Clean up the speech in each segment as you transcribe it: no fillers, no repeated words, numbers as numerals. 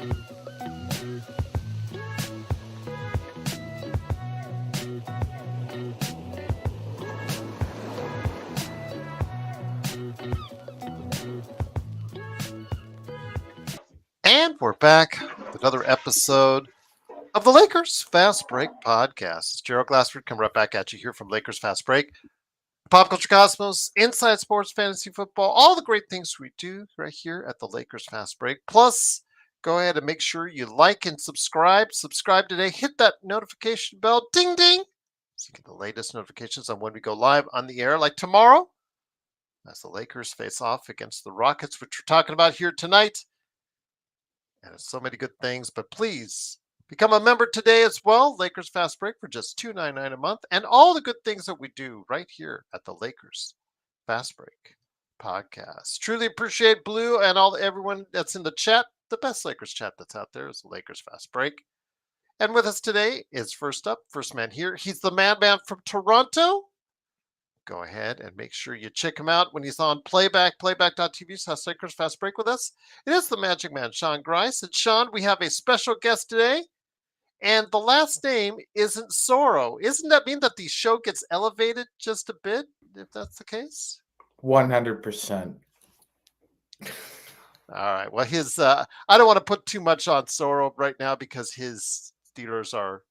And we're back with another episode of the Lakers Fast Break podcast. It's Gerald Glassford coming right back at you here from Lakers Fast Break. Pop Culture Cosmos, Inside Sports, Fantasy Football, all the great things we do right here at the Lakers Fast Break. Plus, go ahead and make sure you like and subscribe. Subscribe today. Hit that notification bell. Ding, ding. So you get the latest notifications on when we go live on the air. Like tomorrow, as the Lakers face off against the Rockets, which we're talking about here tonight. And it's so many good things, but please become a member today as well. Lakers Fast Break for just $2.99 a month, and all the good things that we do right here at the Lakers Fast Break podcast. Truly appreciate Blue and everyone that's in the chat. The best Lakers chat that's out there is the Lakers Fast Break. And with us today is first man here. He's the madman from Toronto. Go ahead and make sure you check him out when he's on playback.tv. Lakers Fast Break with us. It is the Magic Man, Sean Grice. And Sean, we have a special guest today. And the last name isn't Sorrow. Isn't that mean that the show gets elevated just a bit, if that's the case? 100%. All right. Well, I don't want to put too much on Sorrow right now because his Steelers are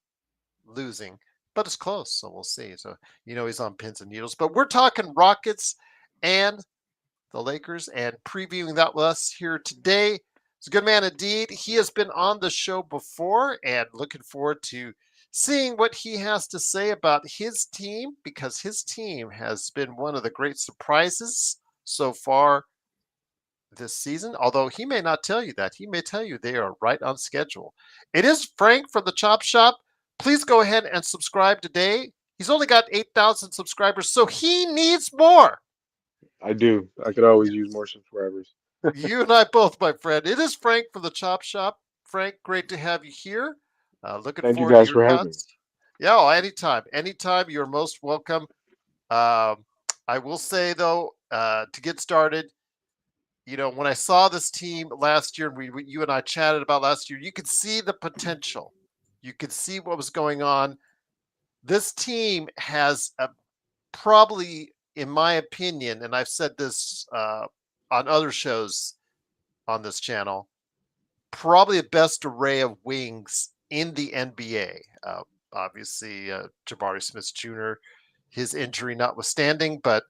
losing. But it's close, so we'll see. So, he's on pins and needles. But we're talking Rockets and the Lakers and previewing that with us here today. It's a good man indeed. He has been on the show before and looking forward to seeing what he has to say about his team, because his team has been one of the great surprises so far this season. Although he may not tell you that. He may tell you they are right on schedule. It is Frank from the Chop Shop. Please go ahead and subscribe today. He's only got 8,000 subscribers, so he needs more. I do. I could always use more subscribers. You and I both, my friend. It is Frank from the Chop Shop. Frank, great to have you here. Looking Thank forward you guys to for your having me. thoughts. Yeah, anytime. Anytime, you're most welcome. I will say, though, to get started, when I saw this team last year, you and I chatted about last year, you could see the potential. You could see what was going on. This team has probably, in my opinion, and I've said this on other shows on this channel, probably the best array of wings in the NBA. Obviously, Jabari Smith Jr., his injury notwithstanding, but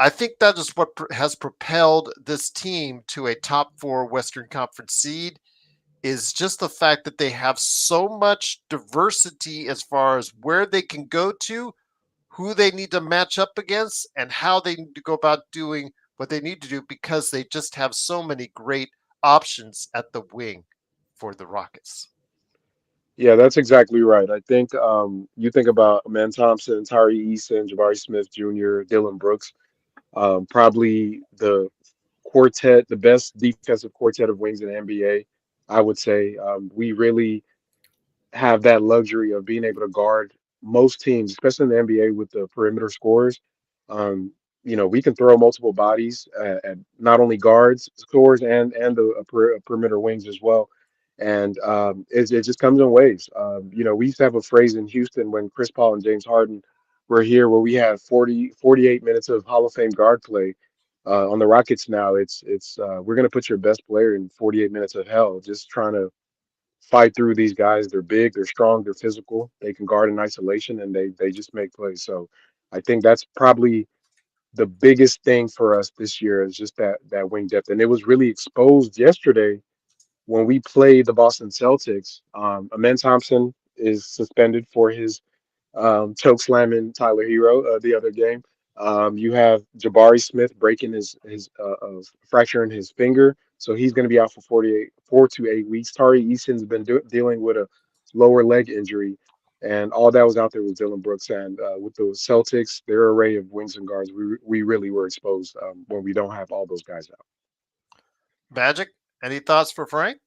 I think that is what has propelled this team to a top 4 Western Conference seed, is just the fact that they have so much diversity as far as where they can go to, who they need to match up against, and how they need to go about doing what they need to do, because they just have so many great options at the wing for the Rockets. Yeah, that's exactly right. I think you think about Amen Thompson, Tyree Eason, Jabari Smith Jr., Dylan Brooks, probably the best defensive quartet of wings in the NBA, I would say. We really have that luxury of being able to guard most teams, especially in the NBA with the perimeter scorers. Um, we can throw multiple bodies at not only guards, scorers, and the perimeter wings as well. And it just comes in waves. We used to have a phrase in Houston when Chris Paul and James Harden were here where we had 48 minutes of Hall of Fame guard play. On the Rockets now, it's we're going to put your best player in 48 minutes of hell, just trying to fight through these guys. They're big, they're strong, they're physical. They can guard in isolation, and they just make plays. So I think that's probably the biggest thing for us this year is just that wing depth, and it was really exposed yesterday when we played the Boston Celtics. Amen Thompson is suspended for his choke slamming Tyler Hero the other game. You have Jabari Smith breaking his fracturing his finger, so he's going to be out for 4 to 8 weeks. Tari Eason's been dealing with a lower leg injury, and all that was out there was Dylan Brooks. And with the Celtics, their array of wings and guards, we really were exposed when we don't have all those guys out. Magic, any thoughts for Frank?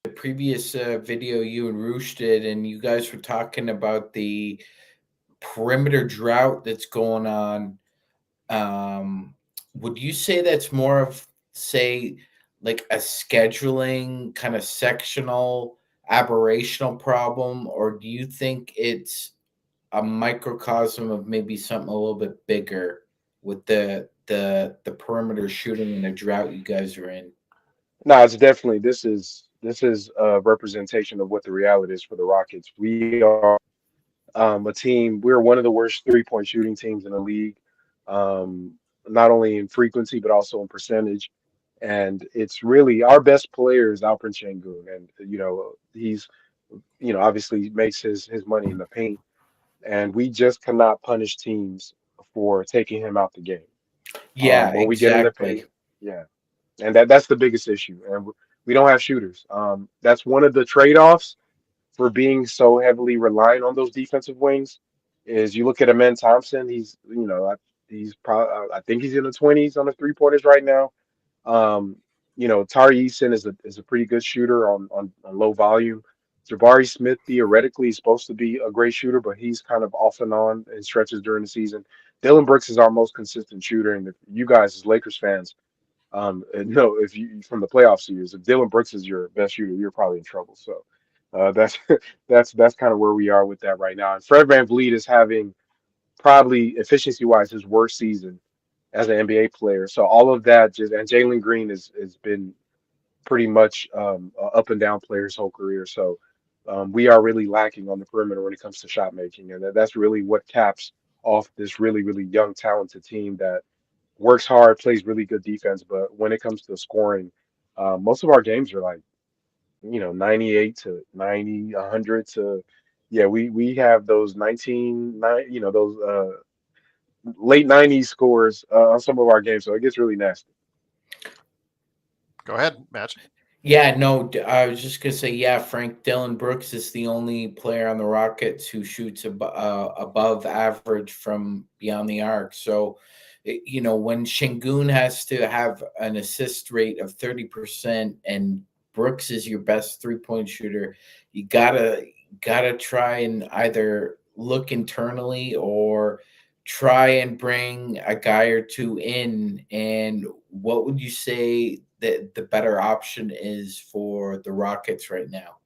The previous video you and Roosh did, and you guys were talking about the perimeter drought that's going on. Would you say that's more of say, like a scheduling kind of sectional aberrational problem, or do you think it's a microcosm of maybe something a little bit bigger with the perimeter shooting and the drought you guys are in? No, it's definitely this is a representation of what the reality is for the Rockets. We are a team. We're one of the worst 3-point shooting teams in the league, not only in frequency but also in percentage. And it's really our best player is Alperen Şengün, and he's obviously makes his money in the paint, and we just cannot punish teams for taking him out the game. Yeah, When we get in the exactly. paint, yeah, and that's the biggest issue, and we don't have shooters. That's one of the trade-offs for being so heavily reliant on those defensive wings is you look at Amen Thompson. He's probably I think he's in the 20s on the three-pointers right now. Um, Tari Eason is a pretty good shooter on low volume. Jabari Smith theoretically is supposed to be a great shooter, but he's kind of off and on in stretches during the season. Dylan Brooks is our most consistent shooter, and if you guys as Lakers fans, no, if you from the playoff series, if Dylan Brooks is your best shooter, you're probably in trouble. So that's that's kind of where we are with that right now. And Fred VanVleet is having probably efficiency wise his worst season as an NBA player. So all of that just and Jalen Green has been pretty much a up and down player his whole career. So we are really lacking on the perimeter when it comes to shot making, and that's really what caps off this really young talented team that works hard, plays really good defense. But when it comes to scoring, most of our games are like 98 to 90, 100 to yeah. We have those those late 90s scores on some of our games, so it gets really nasty. Go ahead, Match. Yeah, no, I was just gonna say, yeah, Frank Dillon Brooks is the only player on the Rockets who shoots above average from beyond the arc. So, when Shingun has to have an assist rate of 30% and Brooks is your best 3-point shooter, you gotta try and either look internally or try and bring a guy or two in. And what would you say that the better option is for the Rockets right now?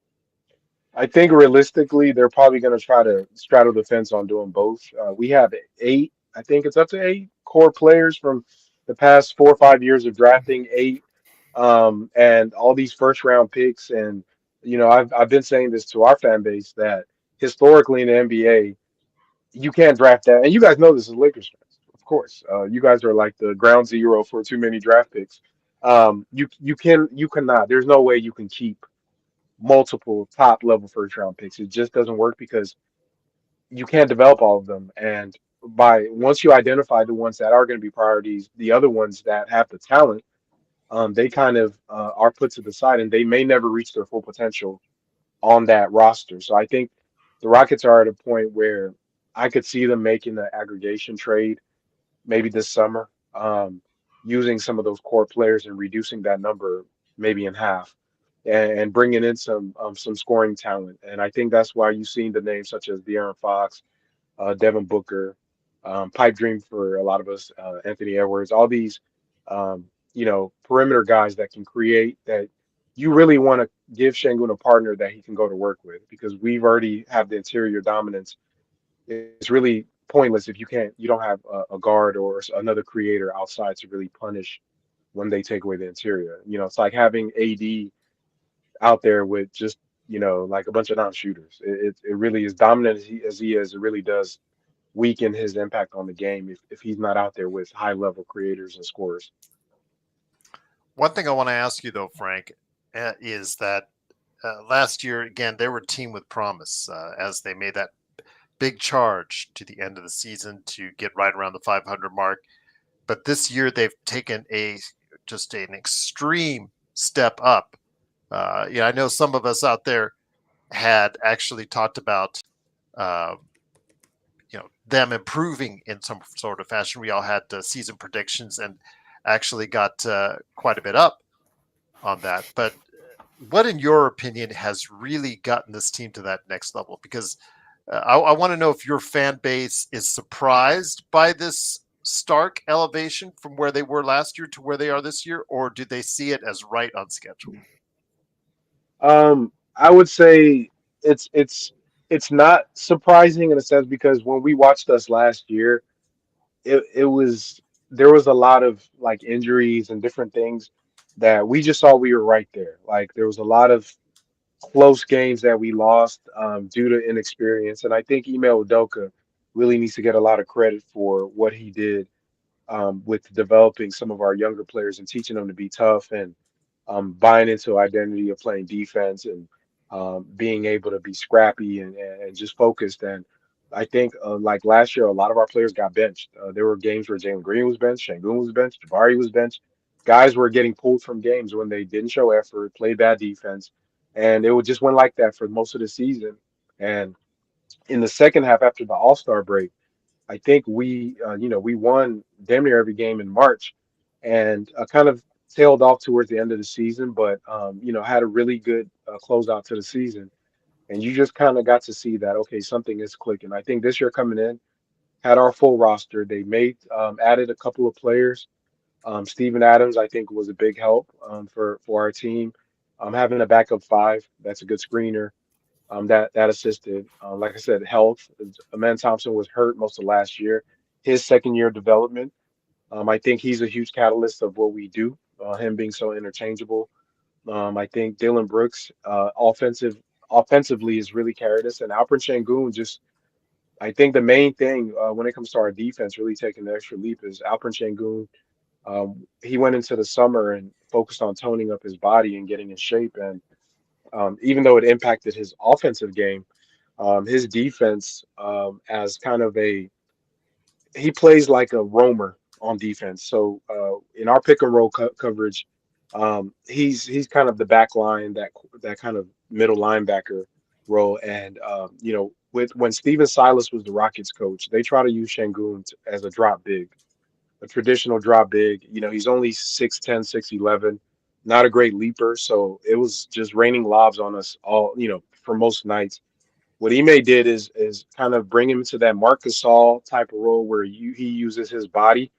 I think realistically, they're probably going to try to straddle the fence on doing both. We have eight, I think it's up to eight core players from the past 4 or 5 years of drafting eight, and all these first round picks. And I've been saying this to our fan base that historically in the NBA, you can't draft that. And you guys know this as Lakers fans, of course. You guys are like the ground zero for too many draft picks. You cannot. There's no way you can keep multiple top level first round picks. It just doesn't work because you can't develop all of them. And by once you identify the ones that are going to be priorities, the other ones that have the talent, they kind of are put to the side, and they may never reach their full potential on that roster. So I think the Rockets are at a point where I could see them making the aggregation trade maybe this summer, using some of those core players and reducing that number maybe in half, and bringing in some scoring talent. And I think that's why you've seen the names such as De'Aaron Fox, Devin Booker, pipe dream for a lot of us, Anthony Edwards, all these perimeter guys that can create that you really want to give Şengün a partner that he can go to work with because we've already have the interior dominance. It's really pointless if you don't have a guard or another creator outside to really punish when they take away the interior. It's like having AD out there with just like a bunch of non-shooters. It really is dominant as he is. It really does weaken his impact on the game if he's not out there with high-level creators and scorers. One thing I want to ask you, though, Frank, is that last year, again, they were a team with promise as they made that big charge to the end of the season to get right around the 500 mark. But this year, they've taken just an extreme step up. I know some of us out there had actually talked about, them improving in some sort of fashion. We all had season predictions and actually got quite a bit up on that. But what, in your opinion, has really gotten this team to that next level? Because I want to know if your fan base is surprised by this stark elevation from where they were last year to where they are this year, or do they see it as right on schedule? I would say it's it's it's not surprising in a sense because when we watched us last year, it was there was a lot of like injuries and different things that we just saw we were right there. Like there was a lot of close games that we lost due to inexperience, and I think Ime Udoka really needs to get a lot of credit for what he did with developing some of our younger players and teaching them to be tough and buying into identity of playing defense and being able to be scrappy and just focused. And I think like last year, a lot of our players got benched. There were games where Jalen Green was benched, Şengün was benched, Jabari was benched. Guys were getting pulled from games when they didn't show effort, played bad defense, and it would just went like that for most of the season. And in the second half, after the All Star break, I think we won damn near every game in March, and kind of tailed off towards the end of the season, but had a really good closeout to the season. And you just kind of got to see that okay, something is clicking. I think this year coming in had our full roster. They made added a couple of players. Steven Adams, I think, was a big help for our team. Having a backup five, that's a good screener that assisted. Like I said, health. Amen Thompson was hurt most of last year. His second year of development. I think he's a huge catalyst of what we do. Him being so interchangeable. I think Dylan Brooks, offensively, has really carried us, and Alperen Şengün just. I think the main thing when it comes to our defense, really taking the extra leap, is Alperen Şengün. He went into the summer and focused on toning up his body and getting in shape, and even though it impacted his offensive game, his defense as kind of he plays like a roamer on defense. So in our pick and roll coverage, he's kind of the back line that kind of middle linebacker role. And with when Steven Silas was the Rockets coach, they try to use Şengün as a drop big, a traditional drop big. He's only 6'10", 6'11", not a great leaper. So it was just raining lobs on us all, for most nights. What Ime did is kind of bring him to that Marc Gasol type of role where he uses his body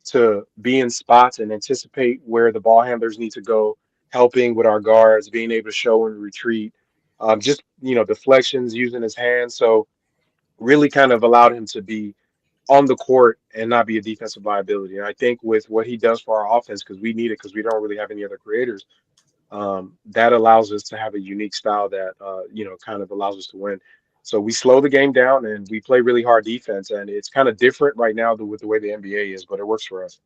to be in spots and anticipate where the ball handlers need to go, helping with our guards, being able to show and retreat, just deflections using his hands. So really kind of allowed him to be on the court and not be a defensive liability. And I think with what he does for our offense, because we need it, because we don't really have any other creators, that allows us to have a unique style that kind of allows us to win. So we slow the game down and we play really hard defense, and it's kind of different right now with the way the NBA is, but it works for us.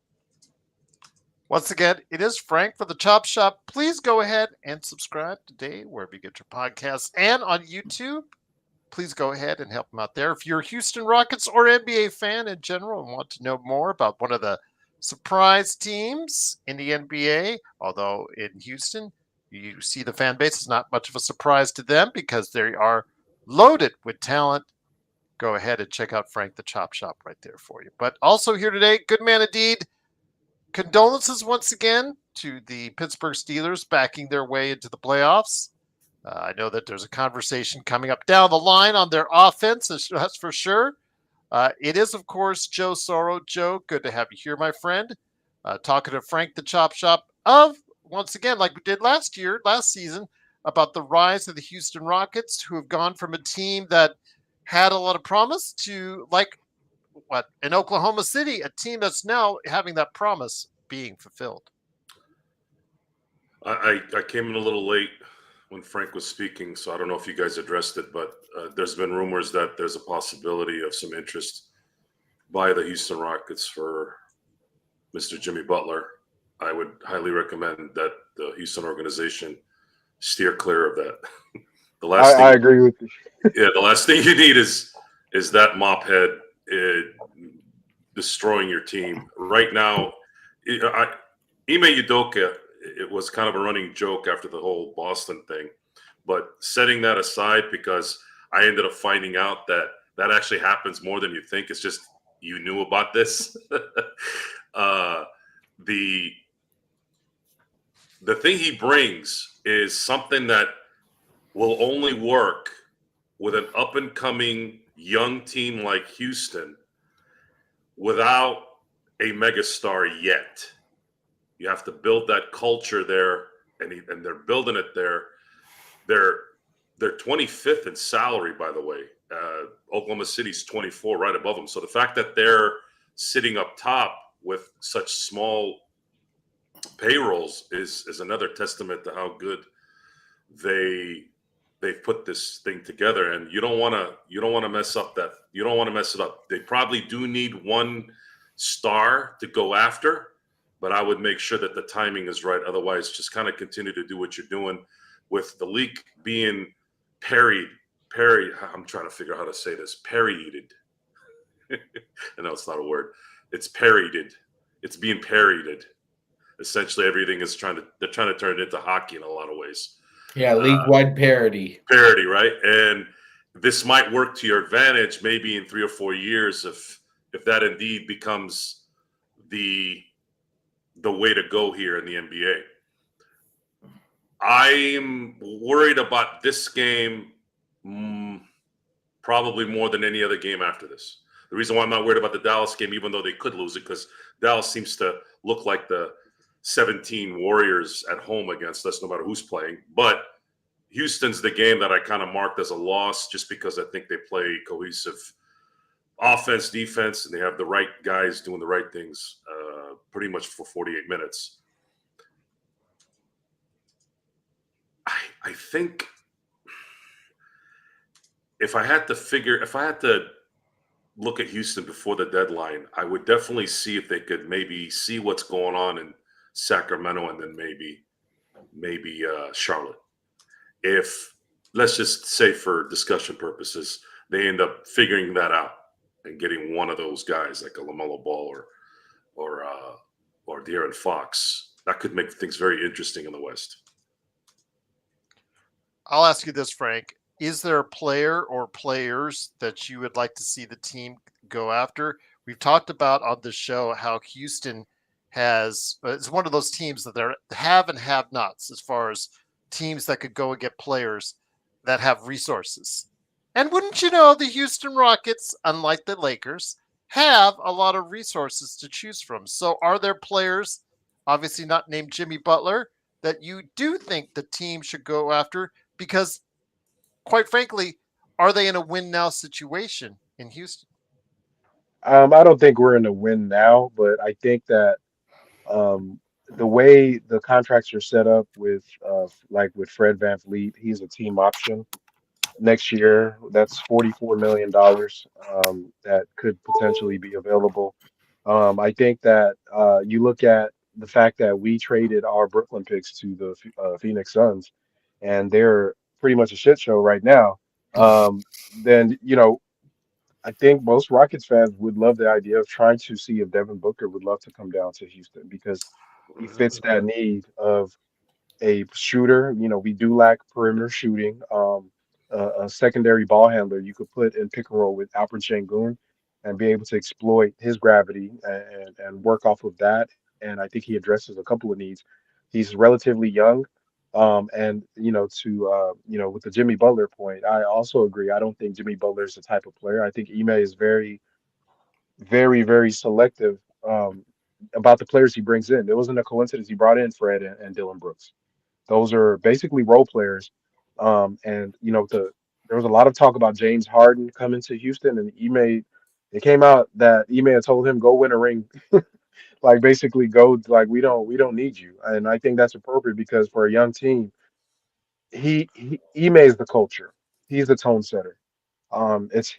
Once again, it is Frank for the Chop Shop. Please go ahead and subscribe today wherever you get your podcasts and on YouTube. Please go ahead and help him out there. If you're a Houston Rockets or NBA fan in general and want to know more about one of the surprise teams in the NBA, although in Houston, you see the fan base is not much of a surprise to them because they are loaded with talent. Go ahead and check out Frank the Chop Shop right there for you. But also here today, good man indeed. Condolences once again to the Pittsburgh Steelers backing their way into the playoffs. I know that there's a conversation coming up down the line on their offense, that's for sure. It is, of course, Joe Soro. Joe, good to have you here, my friend. Talking to Frank the Chop Shop once again, like we did last season, about the rise of the Houston Rockets, who have gone from a team that had a lot of promise to, in Oklahoma City, a team that's now having that promise being fulfilled. I came in a little late when Frank was speaking, so I don't know if you guys addressed it, but there's been rumors that there's a possibility of some interest by the Houston Rockets for Mr. Jimmy Butler. I would highly recommend that the Houston organization steer clear of that. I agree with you. Yeah, the last thing you need is that mop head destroying your team. Right now, Ime Udoka, it was kind of a running joke after the whole Boston thing. But setting that aside, because I ended up finding out that actually happens more than you think. It's just you knew about this. The thing he brings is something that will only work with an up-and-coming young team like Houston, without a megastar yet. You have to build that culture there, and they're building it there. They're they're 25th in salary, by the way. Oklahoma City's 24, right above them. So the fact that they're sitting up top with such small payrolls is another testament to how good they they've put this thing together. And you don't want to mess up that you don't want to mess it up. They probably do need one star to go after, but I would make sure that the timing is right. Otherwise, just kind of continue to do what you're doing with the league being parried. Parried. I'm trying to figure out how to say this. Parried. I know it's not a word. It's parried. It's being parried. Essentially, everything is they're trying to turn it into hockey in a lot of ways. Yeah, league-wide parity. Parity, right? And this might work to your advantage maybe in 3 or 4 years if that indeed becomes the way to go here in the NBA. I'm worried about this game probably more than any other game after this. The reason why I'm not worried about the Dallas game, even though they could lose it, because Dallas seems to look like the 17 Warriors at home against us, no matter who's playing. But Houston's the game that I kind of marked as a loss just because I think they play cohesive offense, defense, and they have the right guys doing the right things pretty much for 48 minutes. I think if I had to look at Houston before the deadline, I would definitely see if they could maybe see what's going on in Sacramento and then maybe Charlotte. If, let's just say for discussion purposes, they end up figuring that out and getting one of those guys like a LaMelo Ball or De'Aaron Fox, that could make things very interesting in the West. I'll ask you this, Frank. Is there a player or players that you would like to see the team go after? We've talked about on the show how Houston it's one of those teams that they're have and have nots as far as teams that could go and get players that have resources. And wouldn't you know, the Houston Rockets, unlike the Lakers, have a lot of resources to choose from. So are there players, obviously not named Jimmy Butler, that you do think the team should go after? Because quite frankly, are they in a win now situation in Houston? I don't think we're in a win now, but I think that um, the way the contracts are set up with like with Fred VanVleet, he's a team option next year. That's $44 million that could potentially be available. I think that you look at the fact that we traded our Brooklyn picks to the Phoenix Suns, and they're pretty much a shit show right now. Then I think most Rockets fans would love the idea of trying to see if Devin Booker would love to come down to Houston because he fits that need of a shooter. We do lack perimeter shooting. A secondary ball handler you could put in pick and roll with Alperen Sengun and be able to exploit his gravity and work off of that. And I think he addresses a couple of needs. He's relatively young. And with the Jimmy Butler point, I also agree. I don't think Jimmy Butler is the type of player. I think Ime is very, very, very selective about the players he brings in. It wasn't a coincidence he brought in Fred and Dylan Brooks. Those are basically role players. And there was a lot of talk about James Harden coming to Houston, and it came out that Ime had told him go win a ring, like basically go like we don't need you. And I think that's appropriate because for a young team, Ime is the culture. He's the tone setter.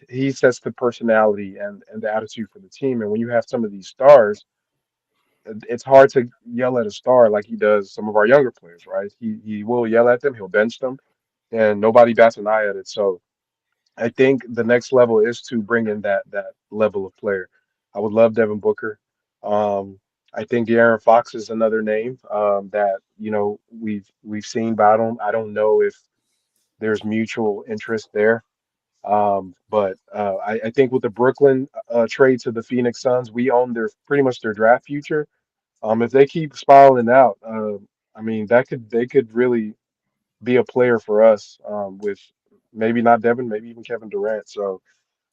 He sets the personality and the attitude for the team. And when you have some of these stars, it's hard to yell at a star like he does some of our younger players, right? He will yell at them, he'll bench them, and nobody bats an eye at it. So I think the next level is to bring in that level of player. I would love Devin Booker. I think De'Aaron Fox is another name that we've seen, but I don't know if there's mutual interest there. But I think with the Brooklyn trade to the Phoenix Suns, we own their pretty much their draft future. If they keep spiraling out, I mean, they could really be a player for us with maybe not Devin, maybe even Kevin Durant. So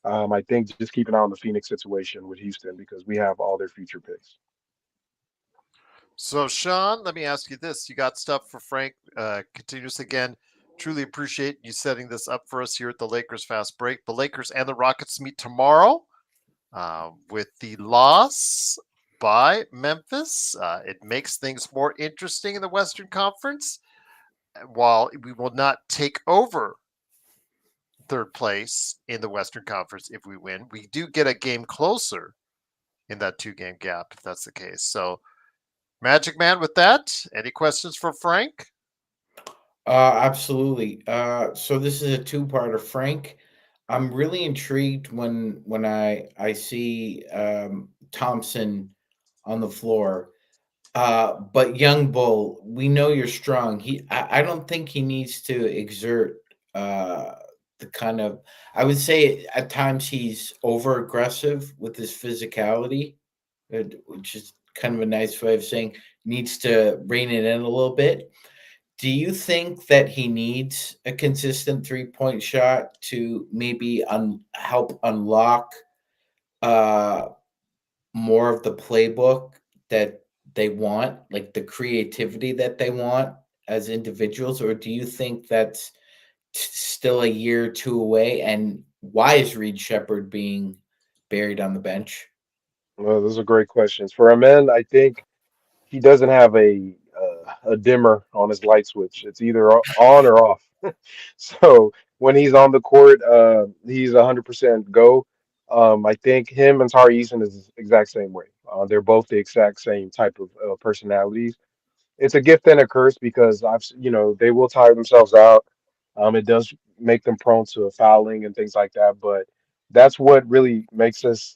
I think just keep an eye on the Phoenix situation with Houston because we have all their future picks. So, Sean, let me ask you this. You got stuff for Frank continuous again. Truly appreciate you setting this up for us here at the Lakers Fast Break. The Lakers and the Rockets meet tomorrow with the loss by Memphis. It makes things more interesting in the Western Conference. While we will not take over third place in the Western Conference if we win, we do get a game closer in that 2 game gap if that's the case. So, Magic Man, with that, any questions for Frank? Absolutely. So this is a two-parter. Frank, I'm really intrigued when I see Thompson on the floor. But young Bull, we know you're strong. I don't think he needs to exert uh, the kind of. I would say at times he's over aggressive with his physicality, which is kind of a nice way of saying needs to rein it in a little bit. Do you think that he needs a consistent 3-point shot to maybe help unlock uh, more of the playbook that they want, like the creativity that they want as individuals, or do you think that's still a year or two away? And why is Reed Shepard being buried on the bench? Well, those are great questions. For a man, I think he doesn't have a dimmer on his light switch. It's either on or off. So when he's on the court, he's 100% go. I think him and Tari Eason is the exact same way. They're both the exact same type of personalities. It's a gift and a curse because they will tire themselves out. It does make them prone to fouling and things like that, but that's what really makes us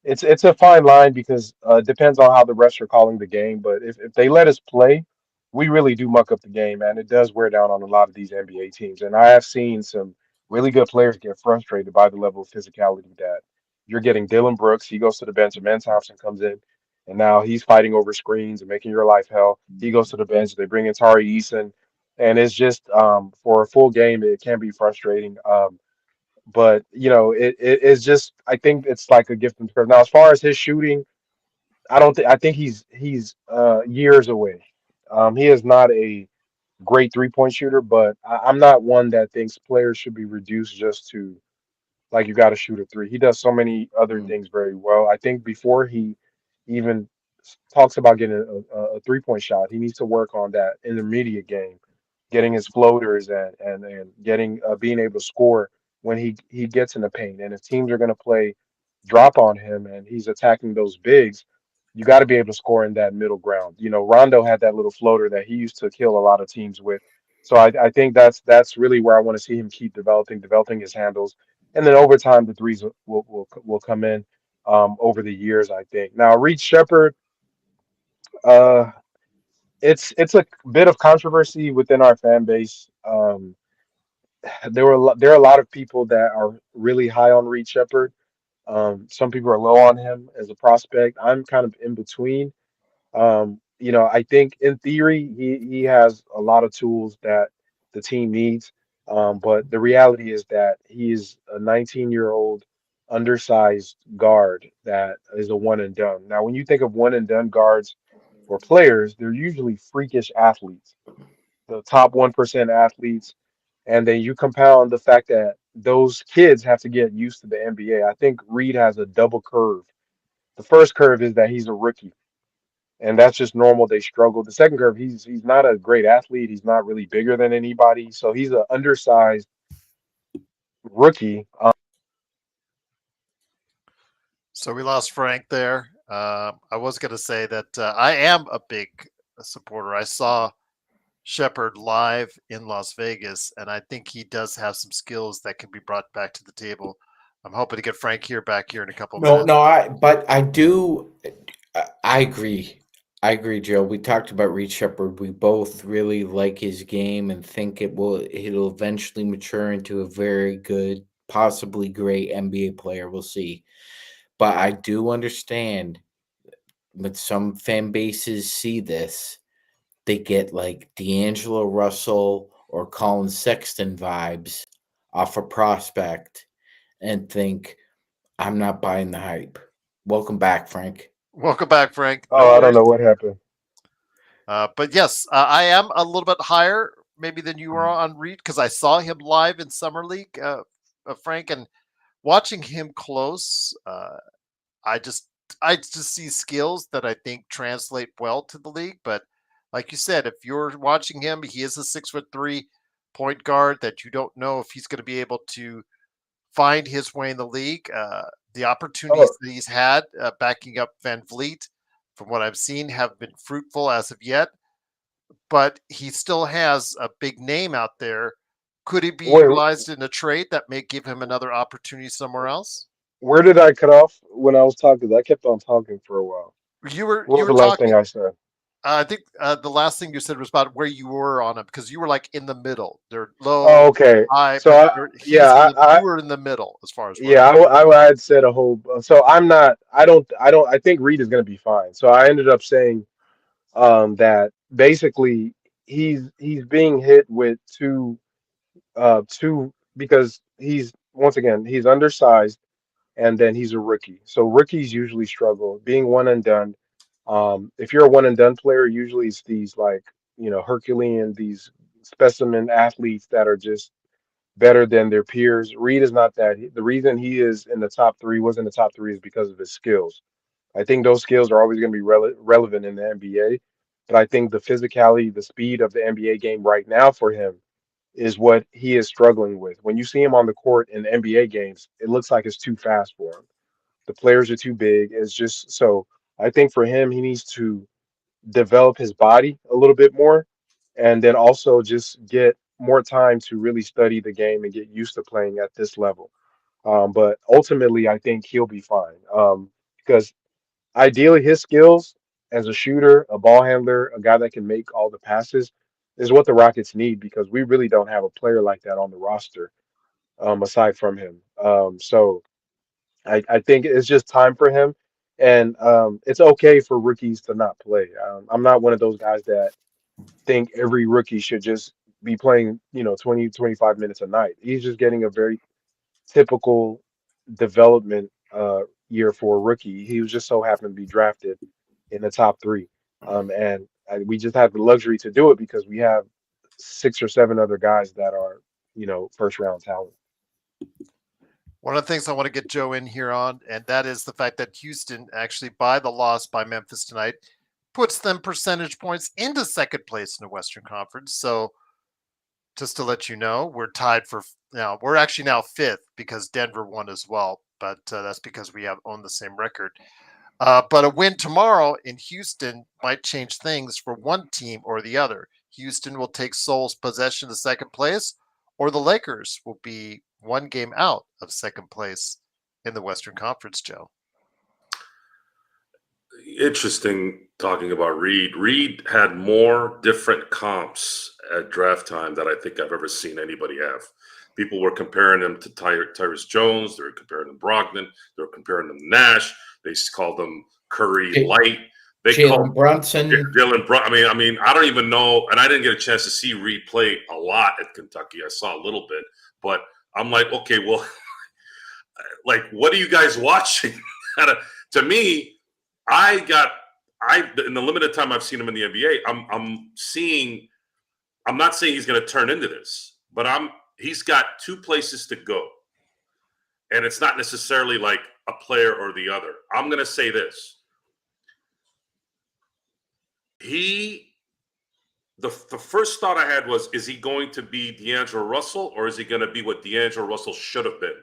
it's a fine line because it depends on how the refs are calling the game. But if they let us play, we really do muck up the game, and it does wear down on a lot of these NBA teams. And I have seen some really good players get frustrated by the level of physicality that you're getting. Dylan Brooks, he goes to the bench, and Ben Thompson comes in, and now he's fighting over screens and making your life hell. He goes to the bench, they bring in Tari Eason, and it's just for a full game, it can be frustrating. But it is just I think it's like a gift and curve. Now, as far as his shooting, I think he's years away. He is not a great 3-point shooter, but I'm not one that thinks players should be reduced just to like you got to shoot a three. He does so many other Mm, things very well. I think before he even talks about getting a 3-point shot, he needs to work on that intermediate game, getting his floaters and getting being able to score when he gets in the paint. And if teams are going to play drop on him and he's attacking those bigs, you got to be able to score in that middle ground. Rondo had that little floater that he used to kill a lot of teams with. So I think that's really where I want to see him keep developing his handles, and then over time the threes will come in over the years. I think now Reed Shepard, uh, it's a bit of controversy within our fan base. There are a lot of people that are really high on Reed Shepard. Some people are low on him as a prospect. I'm kind of in between. I think in theory he has a lot of tools that the team needs. But the reality is that he is a 19-year-old undersized guard that is a one and done. Now, when you think of one and done guards or players, they're usually freakish athletes, the top 1% athletes. And then you compound the fact that those kids have to get used to the NBA. I think Reed has a double curve. The first curve is that he's a rookie, and that's just normal. They struggle. The second curve, he's not a great athlete. He's not really bigger than anybody, so he's an undersized rookie. So we lost Frank there. I was going to say that I am a big supporter. I saw Shepard live in Las Vegas, and I think he does have some skills that can be brought back to the table. I'm hoping to get Frank back here in a couple No, minutes. no, but I do. I agree. I agree, Joe. We talked about Reed Shepard. We both really like his game and think it'll eventually mature into a very good, possibly great NBA player. We'll see. But I do understand when some fan bases see this, they get like D'Angelo Russell or Colin Sexton vibes off a prospect. and think, I'm not buying the hype. Welcome back, Frank. Welcome back, Frank. No Oh, I don't worries. know what happened. But yes, I am a little bit higher maybe than you are on Reed because I saw him live in Summer League, Frank, and watching him close, I just I just see skills that I think translate well to the league. But like you said, if you're watching him, he is a 6'3" point guard that you don't know if he's going to be able to find his way in the league. The Oh, opportunities that he's had backing up Van Vliet, from what I've seen, have been fruitful as of yet. But he still has a big name out there. Could he be wait, utilized in a trade that may give him another opportunity somewhere else? where did I cut off when I was talking? 'Cause I kept on talking for a while. You were What you was were the last thing talking. I said? I think the last thing you said was about where you were on him because you were like in the middle. They're Oh, low, okay. high, So but I, he's in yeah, the. You were in the middle as far as where I. yeah, I had said a whole. So I'm not. I don't. I think Reed is going to be fine. So I ended up saying that basically he's being hit with two because he's once again he's undersized and then he's a rookie. So rookies usually struggle being one and done. If you're a one and done player, usually it's these like Herculean, these specimen athletes that are just better than their peers. Reed is not that. The reason he is in the top three, was in the top three, is because of his skills. I think those skills are always going to be relevant in the NBA. But I think the physicality, the speed of the NBA game right now for him is what he is struggling with. When you see him on the court in NBA games, it looks like it's too fast for him. The players are too big. It's just so I think for him, he needs to develop his body a little bit more and then also just get more time to really study the game and get used to playing at this level. But ultimately, I think he'll be fine because ideally his skills as a shooter, a ball handler, a guy that can make all the passes is what the Rockets need because we really don't have a player like that on the roster aside from him. So I think it's just time for him. And it's okay for rookies to not play. I'm not one of those guys that think every rookie should just be playing, 20, 25 minutes a night. He's just getting a very typical development year for a rookie. He was just so happened to be drafted in the top three. And we just have the luxury to do it because we have six or seven other guys that are, first round talent. One of the things I want to get Joe in here on, and that is the fact that Houston actually, by the loss by Memphis tonight, puts them percentage points into second place in the Western Conference. So just to let you know, we're tied for now. We're actually now fifth because Denver won as well, but that's because we have owned the same record. But a win tomorrow in Houston might change things for one team or the other. Houston will take sole possession of second place, or the Lakers will be one game out of second place in the Western Conference, Joe. Interesting talking about Reed. Reed had more different comps at draft time that I think I've ever seen anybody have. People were comparing him to Tyrus Jones. They were comparing him to Brogdon. They were comparing him to Nash. They called him Curry Light. They called Jalen Brunson. Dylan Brunson. I mean, I don't even know. And I didn't get a chance to see Reed play a lot at Kentucky. I saw a little bit, but I'm like, okay, well, like, what are you guys watching? To me, I in the limited time I've seen him in the NBA, I'm not saying he's going to turn into this, but he's got two places to go. And it's not necessarily like a player or the other. I'm going to say this. The first thought I had was, is he going to be D'Angelo Russell or is he going to be what D'Angelo Russell should have been?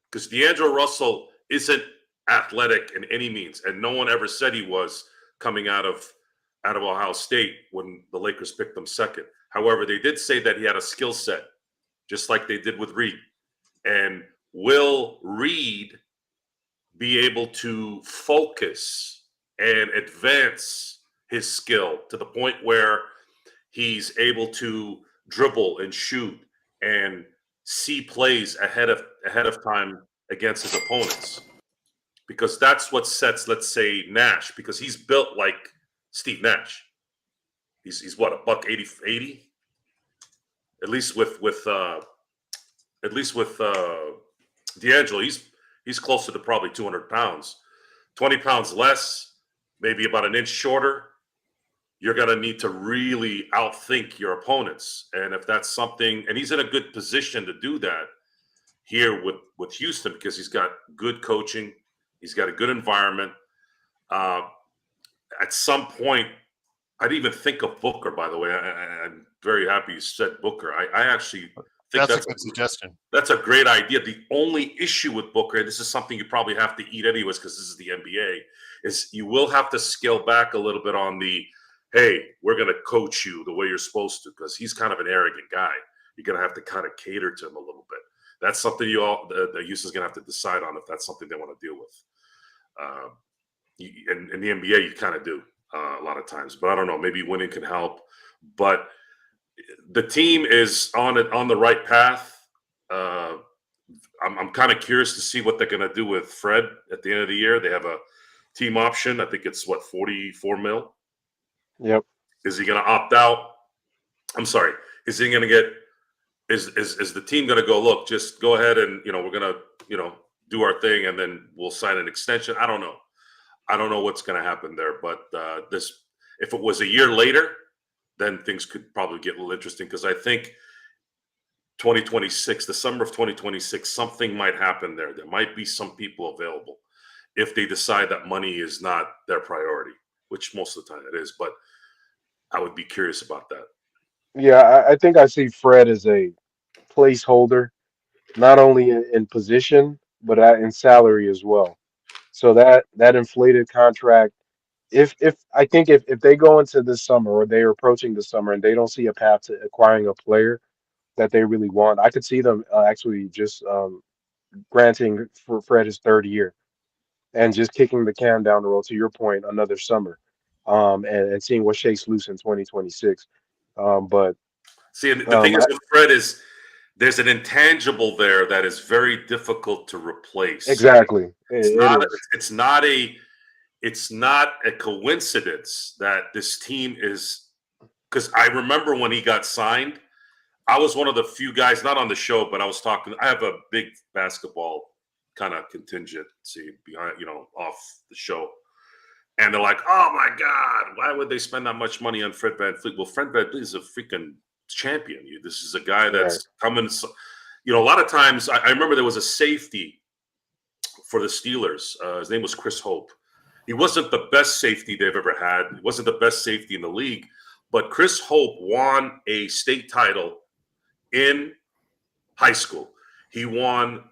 Because D'Angelo Russell isn't athletic in any means, and no one ever said he was coming out of Ohio State when the Lakers picked him second. However, they did say that he had a skill set, just like they did with Reed. And will Reed be able to focus and advance his skill to the point where he's able to dribble and shoot and see plays ahead of time against his opponents? Because that's what sets, let's say, Nash, because he's built like Steve Nash. He's what, a buck 80, at least with at least with D'Angelo, he's closer to probably 200 pounds. 20 pounds less, maybe about an inch shorter, you're going to need to really outthink your opponents. And if that's something, and he's in a good position to do that here with Houston because he's got good coaching, he's got a good environment. At some point, I'd even think of Booker, by the way. I'm very happy you said Booker. I actually think That's a good suggestion. that's a great idea. The only issue with Booker, and this is something you probably have to eat anyways because this is the NBA, is you will have to scale back a little bit on the, hey, we're going to coach you the way you're supposed to, because he's kind of an arrogant guy. You're going to have to kind of cater to him a little bit. That's something the Houston's going to have to decide on if that's something they want to deal with. In the NBA, you kind of do a lot of times, but I don't know. Maybe winning can help. But the team is on the right path. I'm kind of curious to see what they're going to do with Fred at the end of the year. They have a team option. I think it's 44 mil. Yep. Is he going to opt out? I'm sorry. Is he going to get? Is the team going to go? Look, just go ahead and we're going to do our thing, and then we'll sign an extension. I don't know. I don't know what's going to happen there. But if it was a year later, then things could probably get a little interesting because I think 2026, the summer of 2026, something might happen there. There might be some people available if they decide that money is not their priority, which most of the time it is. But I would be curious about that. Yeah, I think I see Fred as a placeholder, not only in position, but in salary as well. So that inflated contract, if I think if they go into this summer or they are approaching the summer and they don't see a path to acquiring a player that they really want, I could see them actually just granting for Fred his third year and just kicking the can down the road. To your point, another summer, and seeing what shakes loose in 2026. But See, and the thing is with Fred is there's an intangible there that is very difficult to replace. exactly, It's it not. is. It's not a coincidence that this team is. Because I remember when he got signed, I was one of the few guys, not on the show, but I was talking. I have a big basketball kind of contingency behind, off the show. And they're like, oh my God, why would they spend that much money on Fred VanVleet? Well, Fred VanVleet is a freaking champion. This is a guy that's Right. coming. A lot of times, I remember there was a safety for the Steelers. His name was Chris Hope. He wasn't the best safety they've ever had. He wasn't the best safety in the league. But Chris Hope won a state title in high school. He won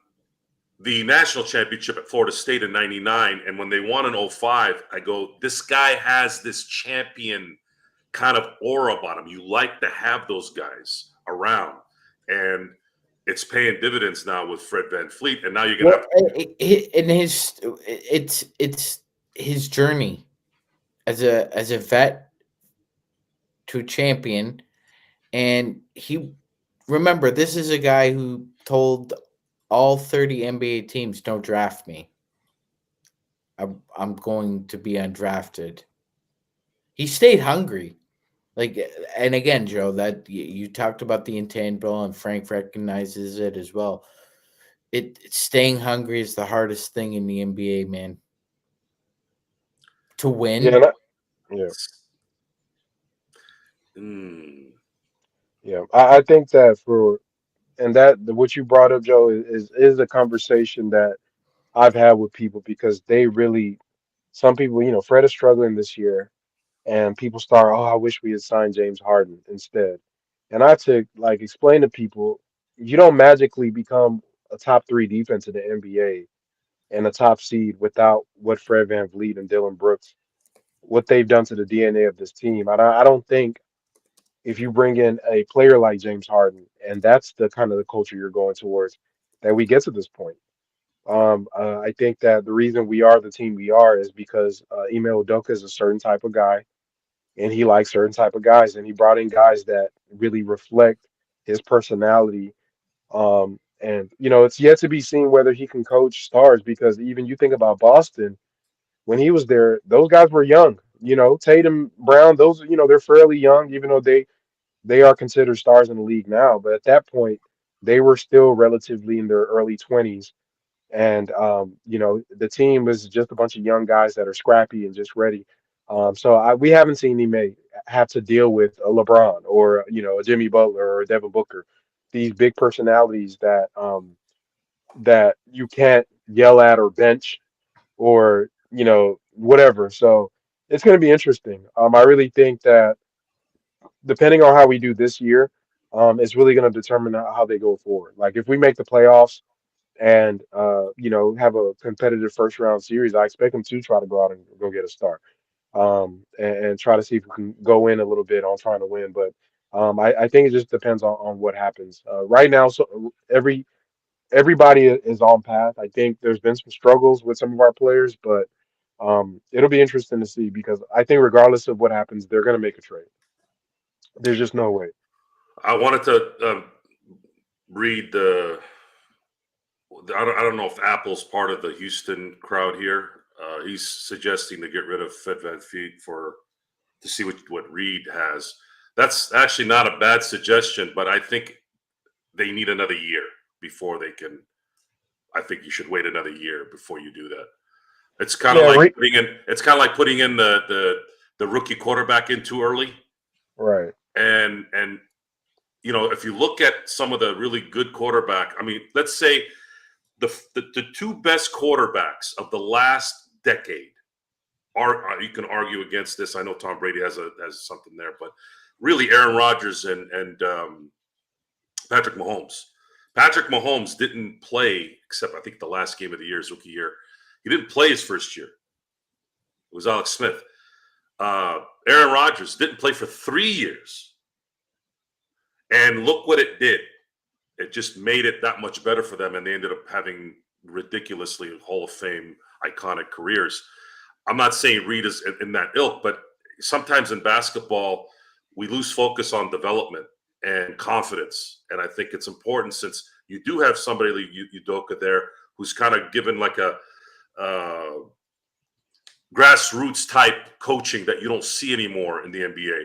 the national championship at Florida State in '99. And when they won in '05, I go, this guy has this champion kind of aura about him. You like to have those guys around. And it's paying dividends now with Fred VanVleet. And now you're going to have it's his journey as a vet to champion, and remember, this is a guy who told all 30 NBA teams, don't draft me. I'm going to be undrafted. He stayed hungry. And again, Joe, that you talked about the intangible, and Frank recognizes it as well. Staying hungry is the hardest thing in the NBA, man. To win. Yeah, yeah. Yeah, I think that what you brought up, Joe, is a conversation that I've had with people because some people, Fred is struggling this year, and people start, oh, I wish we had signed James Harden instead. And I had to explain to people, you don't magically become a top three defense in the NBA and a top seed without what Fred VanVleet and Dylan Brooks, what they've done to the DNA of this team. I don't think if you bring in a player like James Harden, and that's the kind of the culture you're going towards, that we get to this point. I think that the reason we are the team we are is because Ime Udoka is a certain type of guy, and he likes certain type of guys, and he brought in guys that really reflect his personality. And it's yet to be seen whether he can coach stars because even you think about Boston when he was there, those guys were young. Tatum, Brown, those they're fairly young, even though they are considered stars in the league now. But at that point, they were still relatively in their early 20s. And the team was just a bunch of young guys that are scrappy and just ready. We haven't seen him have to deal with a LeBron or a Jimmy Butler or a Devin Booker, these big personalities that you can't yell at or bench or whatever. So it's going to be interesting. I really think that depending on how we do this year, it's really going to determine how they go forward. Like if we make the playoffs and have a competitive first round series, I expect them to try to go out and go get a start, and try to see if we can go in a little bit on trying to win. But I think it just depends on what happens right now. So everybody is on path. I think there's been some struggles with some of our players, but it'll be interesting to see because I think regardless of what happens, they're going to make a trade. There's just no way. I wanted to read the. I don't know if Apple's part of the Houston crowd here. He's suggesting to get rid of Fed Van Fleet to see what Reed has. That's actually not a bad suggestion, but I think they need another year before they can. I think you should wait another year before you do that. It's kind of Yeah, like putting in. It's kind of like putting in the rookie quarterback in too early. right. And if you look at some of the really good quarterback, I mean, let's say the two best quarterbacks of the last decade are you can argue against this. I know Tom Brady has something there, but really Aaron Rodgers and Patrick Mahomes. Patrick Mahomes didn't play except I think the last game of the year, his rookie year. He didn't play his first year. It was Alex Smith. Aaron Rodgers didn't play for 3 years. And look what it did. It just made it that much better for them, and they ended up having ridiculously Hall of Fame iconic careers. I'm not saying Reed is in that ilk, but sometimes in basketball, we lose focus on development and confidence. And I think it's important since you do have somebody like Udoka there who's kind of given like a grassroots type coaching that you don't see anymore in the NBA.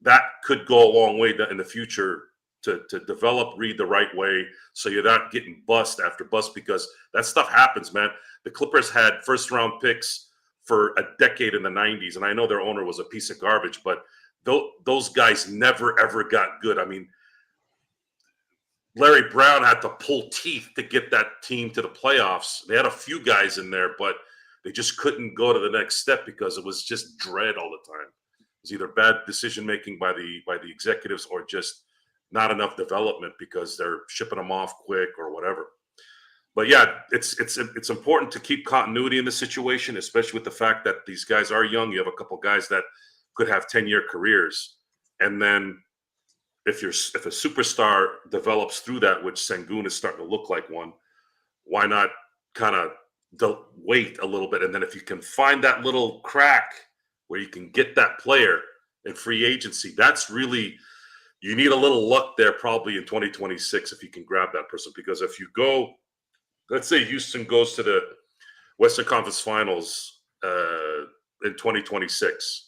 That could go a long way in the future to develop Reed the right way so you're not getting bust after bust because that stuff happens, man. The Clippers had first round picks for a decade in the 90s, and I know their owner was a piece of garbage, but those guys never, ever got good. I mean, Larry Brown had to pull teeth to get that team to the playoffs. They had a few guys in there, but they just couldn't go to the next step because it was just dread all the time. It was either bad decision making by the executives or just not enough development because they're shipping them off quick or whatever. But yeah, it's important to keep continuity in the situation, especially with the fact that these guys are young. You have a couple guys that could have 10-year careers, and then if a superstar develops through that, which Sengun is starting to look like one, why not kind of wait a little bit, and then if you can find that little crack where you can get that player in free agency, that's really. You need a little luck there probably in 2026 if you can grab that person. Because if you go, let's say Houston goes to the Western Conference Finals in 2026,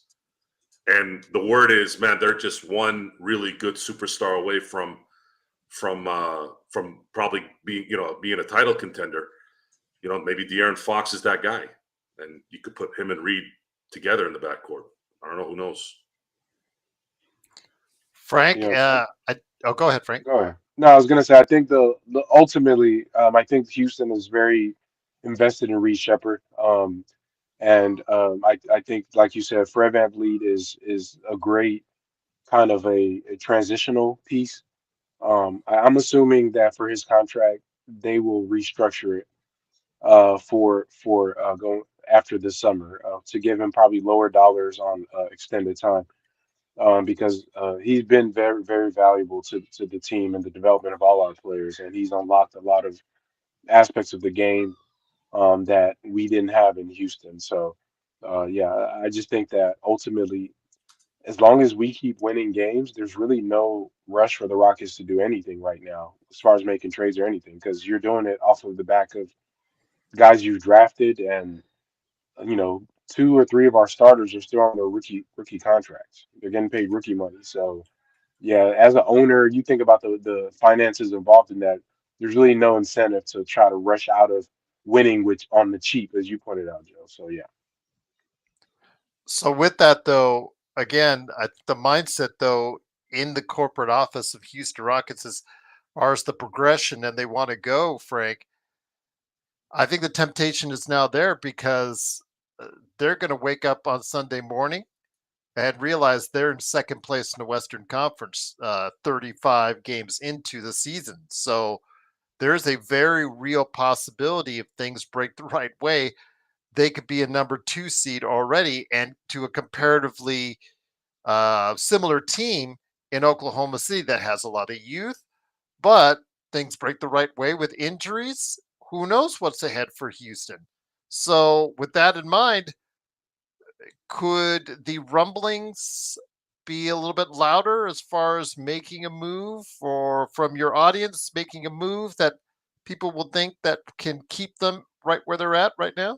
and the word is, man, they're just one really good superstar away from probably being a title contender. Maybe De'Aaron Fox is that guy, and you could put him and Reed together in the backcourt. I don't know. Who knows? Frank, Yeah. go ahead, Frank. Go ahead. No, I was gonna say I think the ultimately I think Houston is very invested in Reed Shepard. I think like you said, Fred VanVleet is a great kind of a transitional piece. I'm assuming that for his contract they will restructure it for going after this summer to give him probably lower dollars on extended time. Because he's been very, very valuable to the team and the development of all our players, and he's unlocked a lot of aspects of the game that we didn't have in Houston. So, yeah, I just think that ultimately, as long as we keep winning games, there's really no rush for the Rockets to do anything right now, as far as making trades or anything, because you're doing it off of the back of guys you've drafted and you know, two or three of our starters are still on their rookie contracts. They're getting paid rookie money. So yeah, as an owner, you think about the finances involved in that. There's really no incentive to try to rush out of winning, which on the cheap, as you pointed out, Joe. So yeah. So with that though, again, the mindset though in the corporate office of Houston Rockets is far as the progression and they want to go, Frank. I think the temptation is now there because they're going to wake up on Sunday morning and realize they're in second place in the Western Conference, 35 games into the season. So there's a very real possibility if things break the right way, they could be a number two seed already and to a comparatively similar team in Oklahoma City that has a lot of youth, but things break the right way with injuries. Who knows what's ahead for Houston? So, with that in mind, could the rumblings be a little bit louder as far as making a move or from your audience making a move that people will think that can keep them right where they're at right now?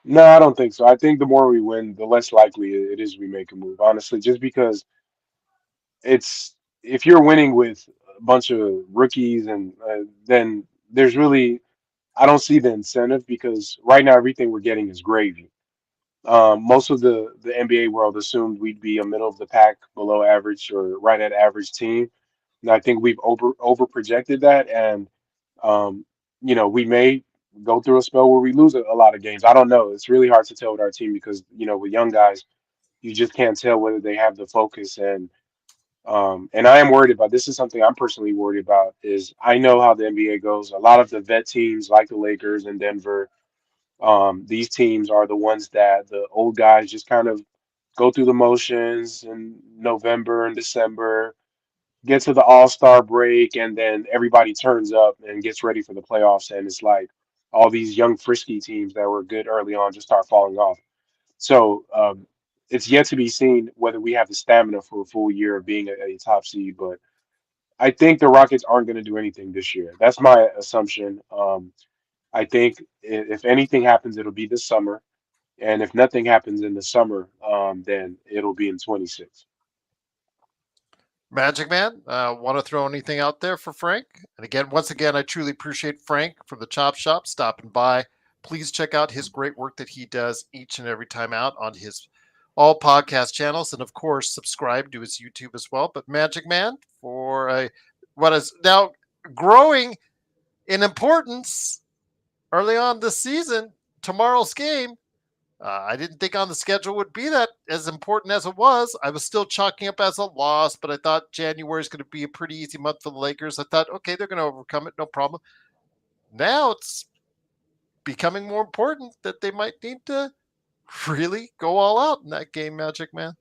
No, I don't think so. I think the more we win, the less likely it is we make a move. Honestly, just because it's if you're winning with a bunch of rookies and then there's really I don't see the incentive because right now everything we're getting is gravy. Most of the NBA world assumed we'd be a middle of the pack, below average, or right at average team, and I think we've over projected that, and um, we may go through a spell where we lose a lot of games. I don't know. It's really hard to tell with our team because with young guys, you just can't tell whether they have the focus and I am worried about this is something I'm personally worried about is I know how the NBA goes. A lot of the vet teams like the Lakers and Denver, these teams are the ones that the old guys just kind of go through the motions in November and December, get to the All-Star break, and then everybody turns up and gets ready for the playoffs. And it's like all these young, frisky teams that were good early on just start falling off. So it's yet to be seen whether we have the stamina for a full year of being a top seed. But I think the Rockets aren't going to do anything this year. That's my assumption. I think if anything happens, it'll be this summer. And if nothing happens in the summer, then it'll be in 26. Magic Man, want to throw anything out there for Frank? And again, once again, I truly appreciate Frank from the Chop Shop stopping by. Please check out his great work that he does each and every time out on his all podcast channels, and of course, subscribe to his YouTube as well. But Magic Man, for what is now growing in importance early on this season, tomorrow's game. I didn't think on the schedule would be that as important as it was. I was still chalking up as a loss, but I thought January is going to be a pretty easy month for the Lakers. I thought, okay, they're going to overcome it, no problem. Now it's becoming more important that they might need to really go all out in that game, Magic Man.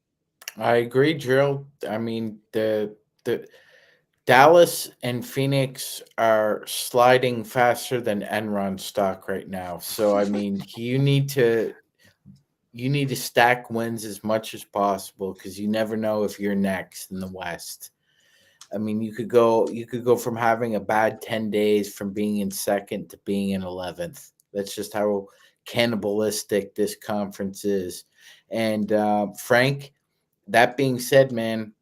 I agree, Drill. I mean, the Dallas and Phoenix are sliding faster than Enron stock right now. So I mean, you need to stack wins as much as possible because you never know if you're next in the West. I mean, you could go from having a bad 10 days from being in second to being in 11th. That's just how cannibalistic this conference is. And Frank, that being said, man,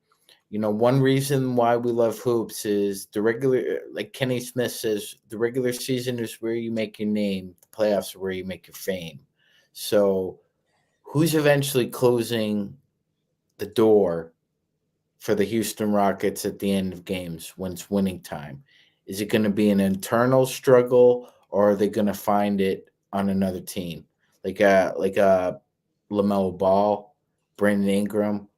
one reason why we love hoops is like Kenny Smith says, the regular season is where you make your name, the playoffs are where you make your fame. So, who's eventually closing the door for the Houston Rockets at the end of games when it's winning time? Is it going to be an internal struggle, or are they going to find it on another team, like a Lamelo Ball, Brandon Ingram?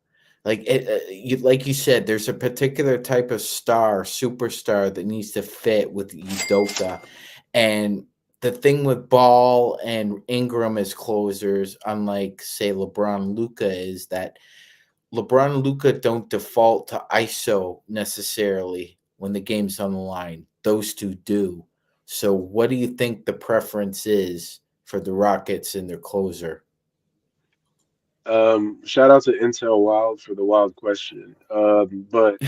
Like you said, there's a particular type of superstar that needs to fit with Udoka, and the thing with Ball and Ingram as closers, unlike say LeBron and Luca, is that LeBron and Luca don't default to ISO necessarily when the game's on the line. Those two do. So, what do you think the preference is for the Rockets and their closer? Shout out to Intel Wild for the wild question. But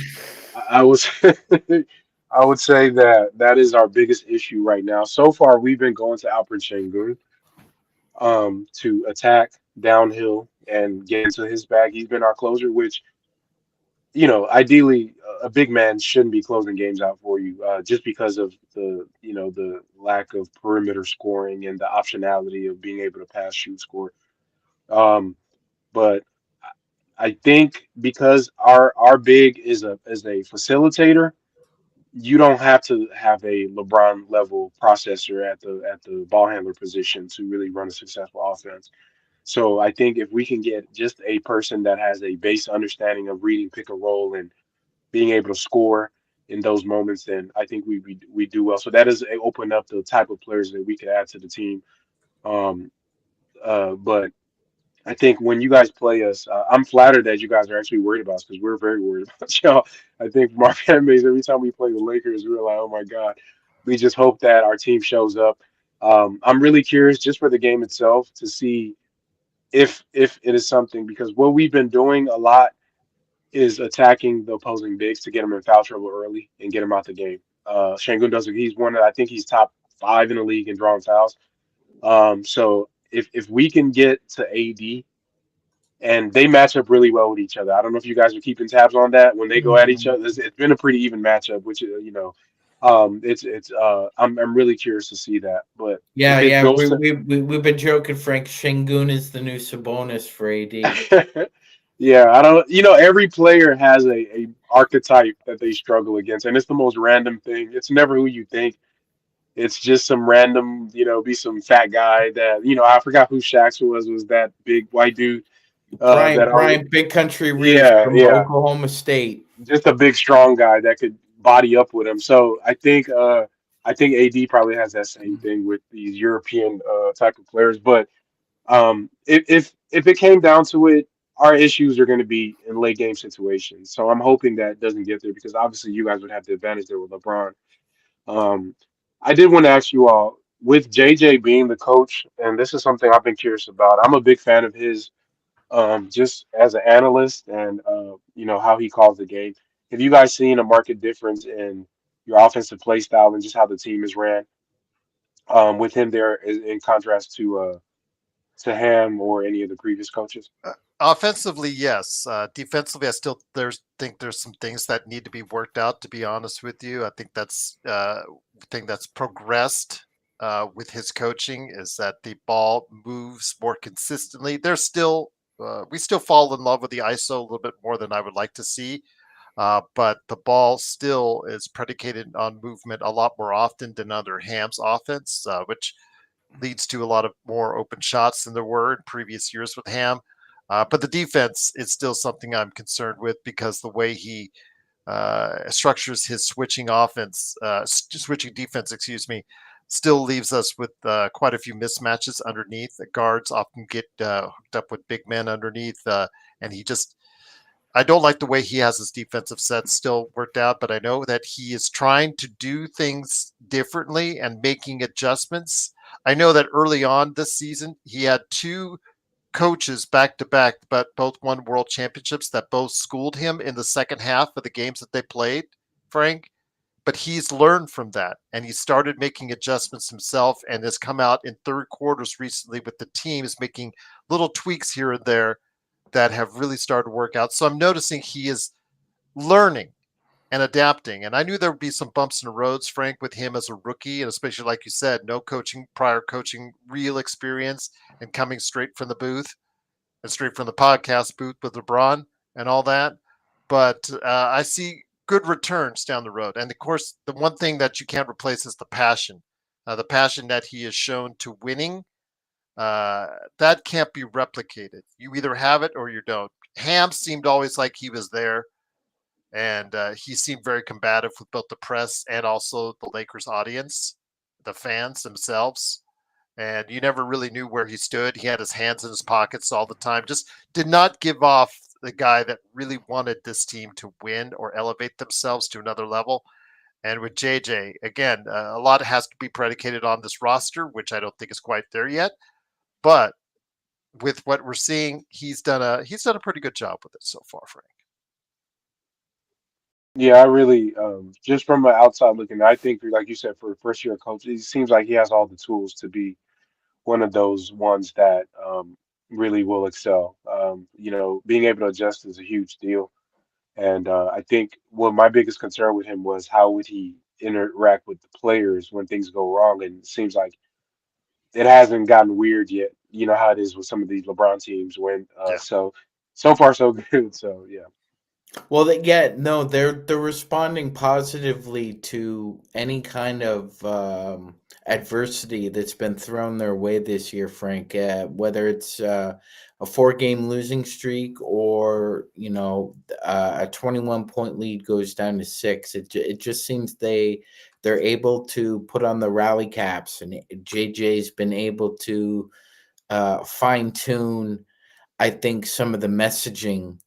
I was I would say that that is our biggest issue right now. So far, we've been going to Alfred Şengün to attack downhill and get into his bag. He's been our closer, which ideally, a big man shouldn't be closing games out for you, just because of the lack of perimeter scoring and the optionality of being able to pass, shoot, score. Um, but I think because our big is a facilitator, you don't have to have a LeBron level processor at the ball handler position to really run a successful offense. So I think if we can get just a person that has a base understanding of reading pick and roll and being able to score in those moments, then I think we do well. So that is open up the type of players that we could add to the team. Um, but I think when you guys play us, I'm flattered that you guys are actually worried about us because we're very worried about y'all. I think from our fan base, every time we play the Lakers, we're like, oh my God. We just hope that our team shows up. I'm really curious just for the game itself to see if it is something because what we've been doing a lot is attacking the opposing bigs to get them in foul trouble early and get them out the game. Shangun does it. He's one of, I think he's top five in the league in drawing fouls. So if we can get to AD and they match up really well with each other. I don't know if you guys are keeping tabs on that when they go at each Mhm. other. It's been a pretty even matchup, which I'm really curious to see that. But Yeah, if it yeah. goes We've been joking, Frank. Shingun is the new Sabonis for AD. to yeah, I don't. Every player has a archetype that they struggle against, and it's the most random thing. It's never who you think. It's just some random, be some fat guy that I forgot who Shaq's was that big white dude that always Brian Big Country Reeves yeah, from yeah, Oklahoma State. just a big strong guy that could body up with him. So I think AD probably has that same thing with these European type of players. But if it came down to it, our issues are going to be in late game situations. So I'm hoping that doesn't get there because obviously you guys would have the advantage there with LeBron. Um, I did want to ask you all with JJ being the coach, and this is something I've been curious about. I'm a big fan of his, just as an analyst and how he calls the game. Have you guys seen a market difference in your offensive play style and just how the team is ran with him there in contrast to Ham or any of the previous coaches? Offensively, yes. Defensively, I still think there's some things that need to be worked out. To be honest with you, I think that's thing that's progressed with his coaching is that the ball moves more consistently. There's still we still fall in love with the ISO a little bit more than I would like to see, but the ball still is predicated on movement a lot more often than under Ham's offense, which leads to a lot of more open shots than there were in previous years with Ham. But the defense is still something I'm concerned with because the way he structures his switching offense, switching defense, excuse me, still leaves us with quite a few mismatches underneath. The guards often get hooked up with big men underneath, and he just. I don't like the way he has his defensive sets still worked out, but I know that he is trying to do things differently and making adjustments. I know that early on this season, he had two coaches back to back, but both won world championships that both schooled him in the second half of the games that they played, Frank. But he's learned from that and he started making adjustments himself and has come out in third quarters recently with the teams making little tweaks here and there that have really started to work out. So I'm noticing he is learning and adapting. And I knew there would be some bumps in the roads, Frank, with him as a rookie, and especially like you said, no prior coaching, real experience, and coming straight from the booth and straight from the podcast booth with LeBron and all that. But I see good returns down the road. And of course, the one thing that you can't replace is the passion that he has shown to winning. Uh, that can't be replicated. You either have it or you don't. Ham seemed always like he was there, and he seemed very combative with both the press and also the Lakers audience, the fans themselves. And you never really knew where he stood. He had his hands in his pockets all the time. Just did not give off the guy that really wanted this team to win or elevate themselves to another level. And with JJ, again, a lot has to be predicated on this roster, which I don't think is quite there yet. But with what we're seeing, he's done a pretty good job with it so far, Frank. Yeah, I really, just from an outside looking, I think, like you said, for a first year coach, it seems like he has all the tools to be one of those ones that really will excel. Being able to adjust is a huge deal. And I think what my biggest concern with him was how would he interact with the players when things go wrong, and it seems like it hasn't gotten weird yet. You know how it is with some of these LeBron teams when Yeah. so far so good. So yeah. Well, yeah, no, they're responding positively to any kind of adversity that's been thrown their way this year, Frank. Whether it's a 4 game losing streak or a 21 point lead goes down to 6, it just seems they're able to put on the rally caps, and JJ's been able to fine tune, I think, some of the messaging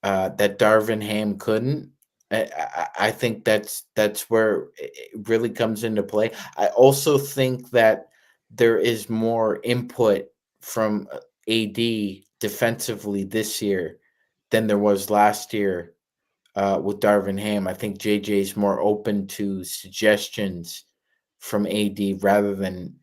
that Darvin Ham couldn't. I think that's where it really comes into play. I also think that there is more input from AD defensively this year than there was last year with Darvin Ham. I think JJ is more open to suggestions from AD rather than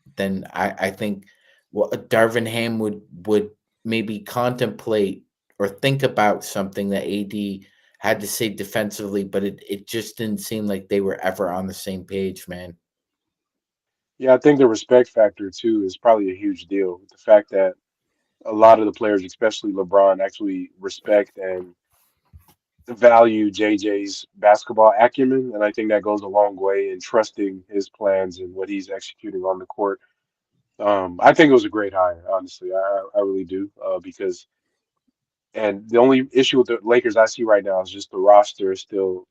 I think what Darvin Ham would maybe contemplate or think about something that AD had to say defensively, but it just didn't seem like they were ever on the same page, man. Yeah, I think the respect factor too is probably a huge deal. The fact that a lot of the players, especially LeBron, actually respect and value JJ's basketball acumen, and I think that goes a long way in trusting his plans and what he's executing on the court. I think it was a great hire, honestly. I really do, because and the only issue with the Lakers I see right now is just the roster is still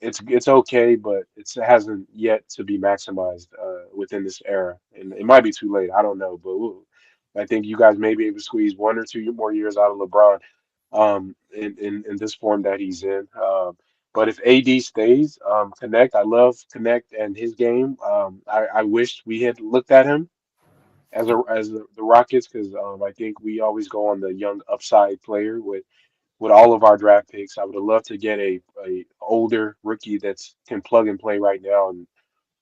it's okay, but it hasn't yet to be maximized within this era, and it might be too late. I don't know, but I think you guys may be able to squeeze 1 or 2 more years out of LeBron, in this form that he's in. But if AD stays, Connect, I love Connect and his game. I wish we had looked at him as the Rockets because I think we always go on the young upside player with all of our draft picks. I would have loved to get a older rookie that's can plug and play right now and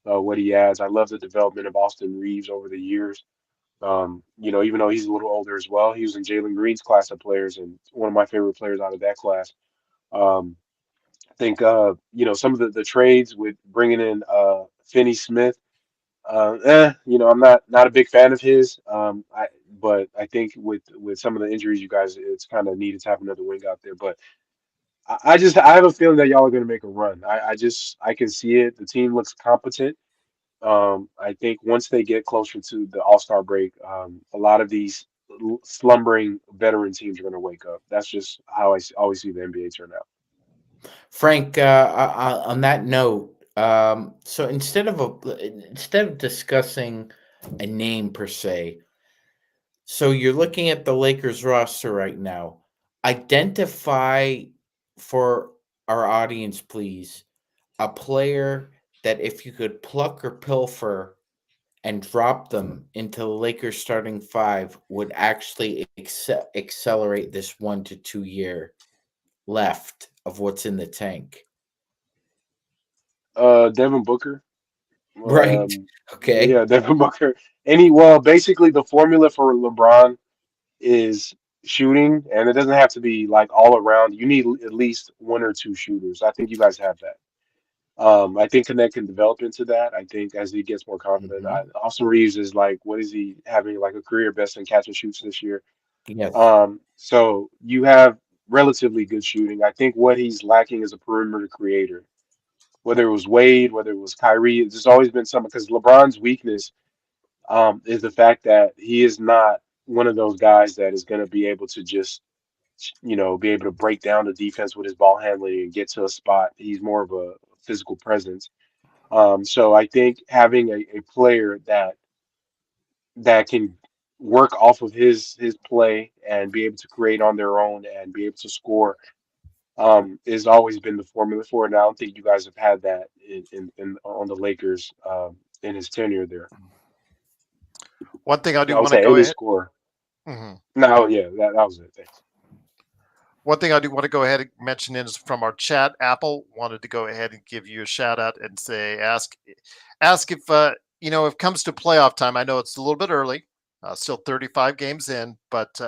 what he has. I love the development of Austin Reeves over the years. Even though he's a little older as well, he was in Jalen Green's class of players and one of my favorite players out of that class. Um, I think some of the trades with bringing in Finney Smith. I'm not a big fan of his. But I think with some of the injuries, you guys, it's kind of needed to have another wing out there. But I have a feeling that y'all are going to make a run. I can see it. The team looks competent. I think once they get closer to the All-Star break, a lot of these slumbering veteran teams are going to wake up. That's just how always see the NBA turn out. Frank, on that note, so instead of discussing a name per se, so you're looking at the Lakers roster right now. Identify for our audience, please, a player that if you could pluck or pilfer and drop them into the Lakers starting five would actually accelerate this 1 to 2 year left of what's in the tank. Devin Booker. Right. Okay. Yeah, Devin Booker. Well, basically the formula for LeBron is shooting, and it doesn't have to be like all around. You need at least 1 or 2 shooters. I think you guys have that. I think Connect can develop into that. I think as he gets more confident. Mhm. Austin Reeves is like, what is he having like a career best in catch and shoots this year? Yes. So you have relatively good shooting. I think what he's lacking is a perimeter creator. Whether it was Wade, whether it was Kyrie, there's always been some because LeBron's weakness is the fact that he is not one of those guys that is going to be able to just, be able to break down the defense with his ball handling and get to a spot. He's more of a physical presence. So I think having a player that can work off of his play and be able to create on their own and be able to score has always been the formula for it. And I don't think you guys have had that in on the Lakers in his tenure there. One thing I do I would want to say go any ahead. score. Mhm. No, yeah, that was it. Thanks. One thing I do want to go ahead and mention is from our chat. Apple wanted to go ahead and give you a shout out and say, ask if if it comes to playoff time. I know it's a little bit early, still 35 games in, but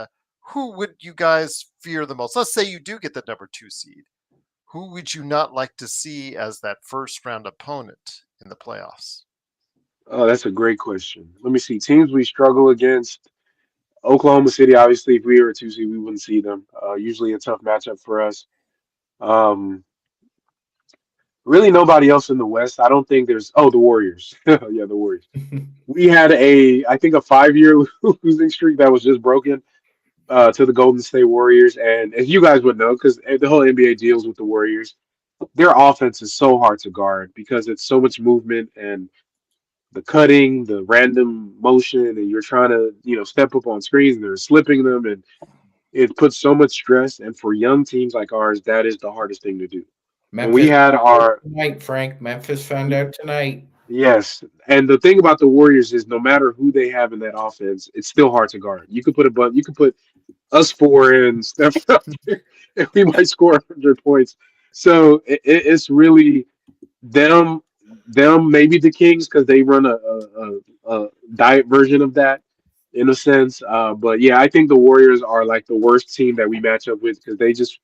who would you guys fear the most? Let's say you do get the number 2 seed. Who would you not like to see as that first round opponent in the playoffs? Oh, that's a great question. Let me see. Teams we struggle against. Oklahoma City, obviously, if we were a 2 seed, we wouldn't see them. Usually a tough matchup for us. Um, Really nobody else in the West. I don't think there's. Oh, the Warriors. Yeah, the Warriors. We had I think, a 5-year losing streak that was just broken to the Golden State Warriors. And as you guys would know, because the whole NBA deals with the Warriors, their offense is so hard to guard because it's so much movement and the cutting, the random motion, and you're trying to, step up on screens and they're slipping them, and it puts so much stress. And for young teams like ours, that is the hardest thing to do. When we Memphis had found out our tonight, Frank. Memphis found out tonight. Yes, and the thing about the Warriors is no matter who they have in that offense, it's still hard to guard. You could put us four and Steph out there, and we might score 100 points. So it's really them, maybe the Kings because they run a diet version of that in a sense. But yeah, I think the Warriors are like the worst team that we match up with because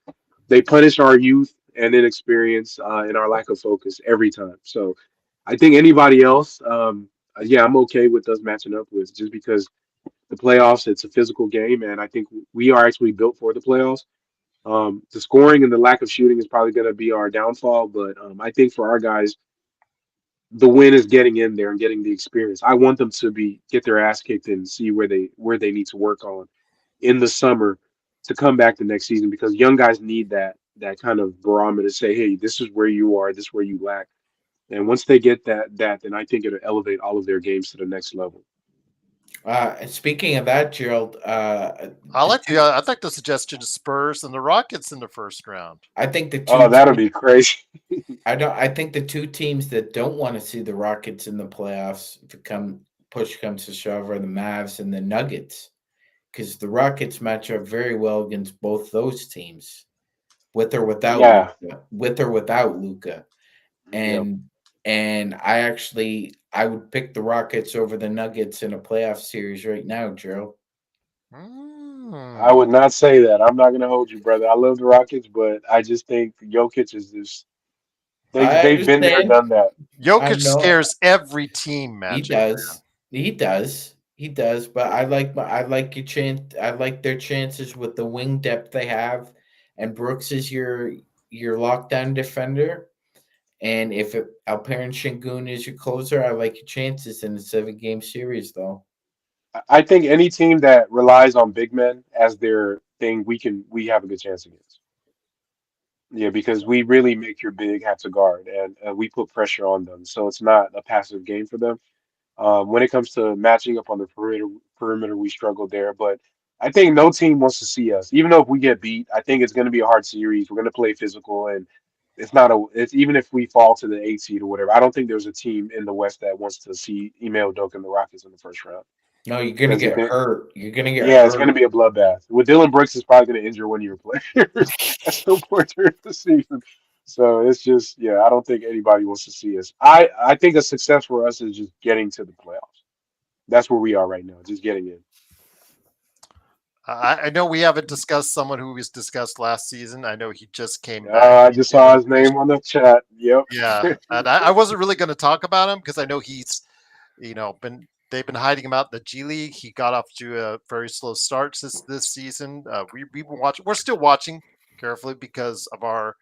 they punish our youth and inexperience and our lack of focus every time. So I think anybody else, yeah, I'm okay with us matching up with just because the playoffs, it's a physical game, and I think we are actually built for the playoffs. The scoring and the lack of shooting is probably going to be our downfall, but I think for our guys, the win is getting in there and getting the experience. I want them to get their ass kicked and see where they need to work on in the summer to come back the next season because young guys need that kind of barometer to say, hey, this is where you are, this is where you lack. And once they get that, then I think it'll elevate all of their games to the next level. And speaking of that, Gerald, I like the suggestion of Spurs and the Rockets in the first round. I think the Oh, two that'll be crazy. I think the two teams that don't want to see the Rockets in the playoffs, if push comes to shove, are the Mavs and the Nuggets, because the Rockets match up very well against both those teams, with or without Yeah. Luka, with or without Luka, Yep. and I would pick the Rockets over the Nuggets in a playoff series right now, Gerald. I would Mm. not say that. I'm not gonna hold you, brother. I love the Rockets, but I just think Jokic is just I they've been there, understand. done that. I Jokic know scares every team, he Magic. does. He does. He does. But I like your chance. I like their chances with the wing depth they have, and Brooks is your lockdown defender. And if Alperen Şengün is your closer, I like your chances in a 7-game series, though. I think any team that relies on big men as their thing, we have a good chance against. Yeah, because we really make your big have to guard, and we put pressure on them, so it's not a passive game for them. When it comes to matching up on the perimeter, we struggle there. But I think no team wants to see us, even though if we get beat. I think it's going to be a hard series. We're going to play physical, and it's not a. It's even if we fall to the 8 seed or whatever. I don't think there's a team in the West that wants to see Email Doak and the Rockets in the first round No, you're gonna because get hurt. You're gonna get yeah, it's going to hurt. be a bloodbath. With Dylan Brooks is probably going to injure one of your players at some point during the season. So it's just yeah, I don't think anybody wants to see us. I think a success for us is just getting to the playoffs. That's where we are right now, just getting in. I know we haven't discussed someone who was discussed last season. I know he just came back. I just saw his name on the chat. Yep. Yeah, and I wasn't really going to talk about him because I know he's, been they've been hiding him out in the G League. He got off to a very slow start this season. We've been watching. We're still watching carefully because of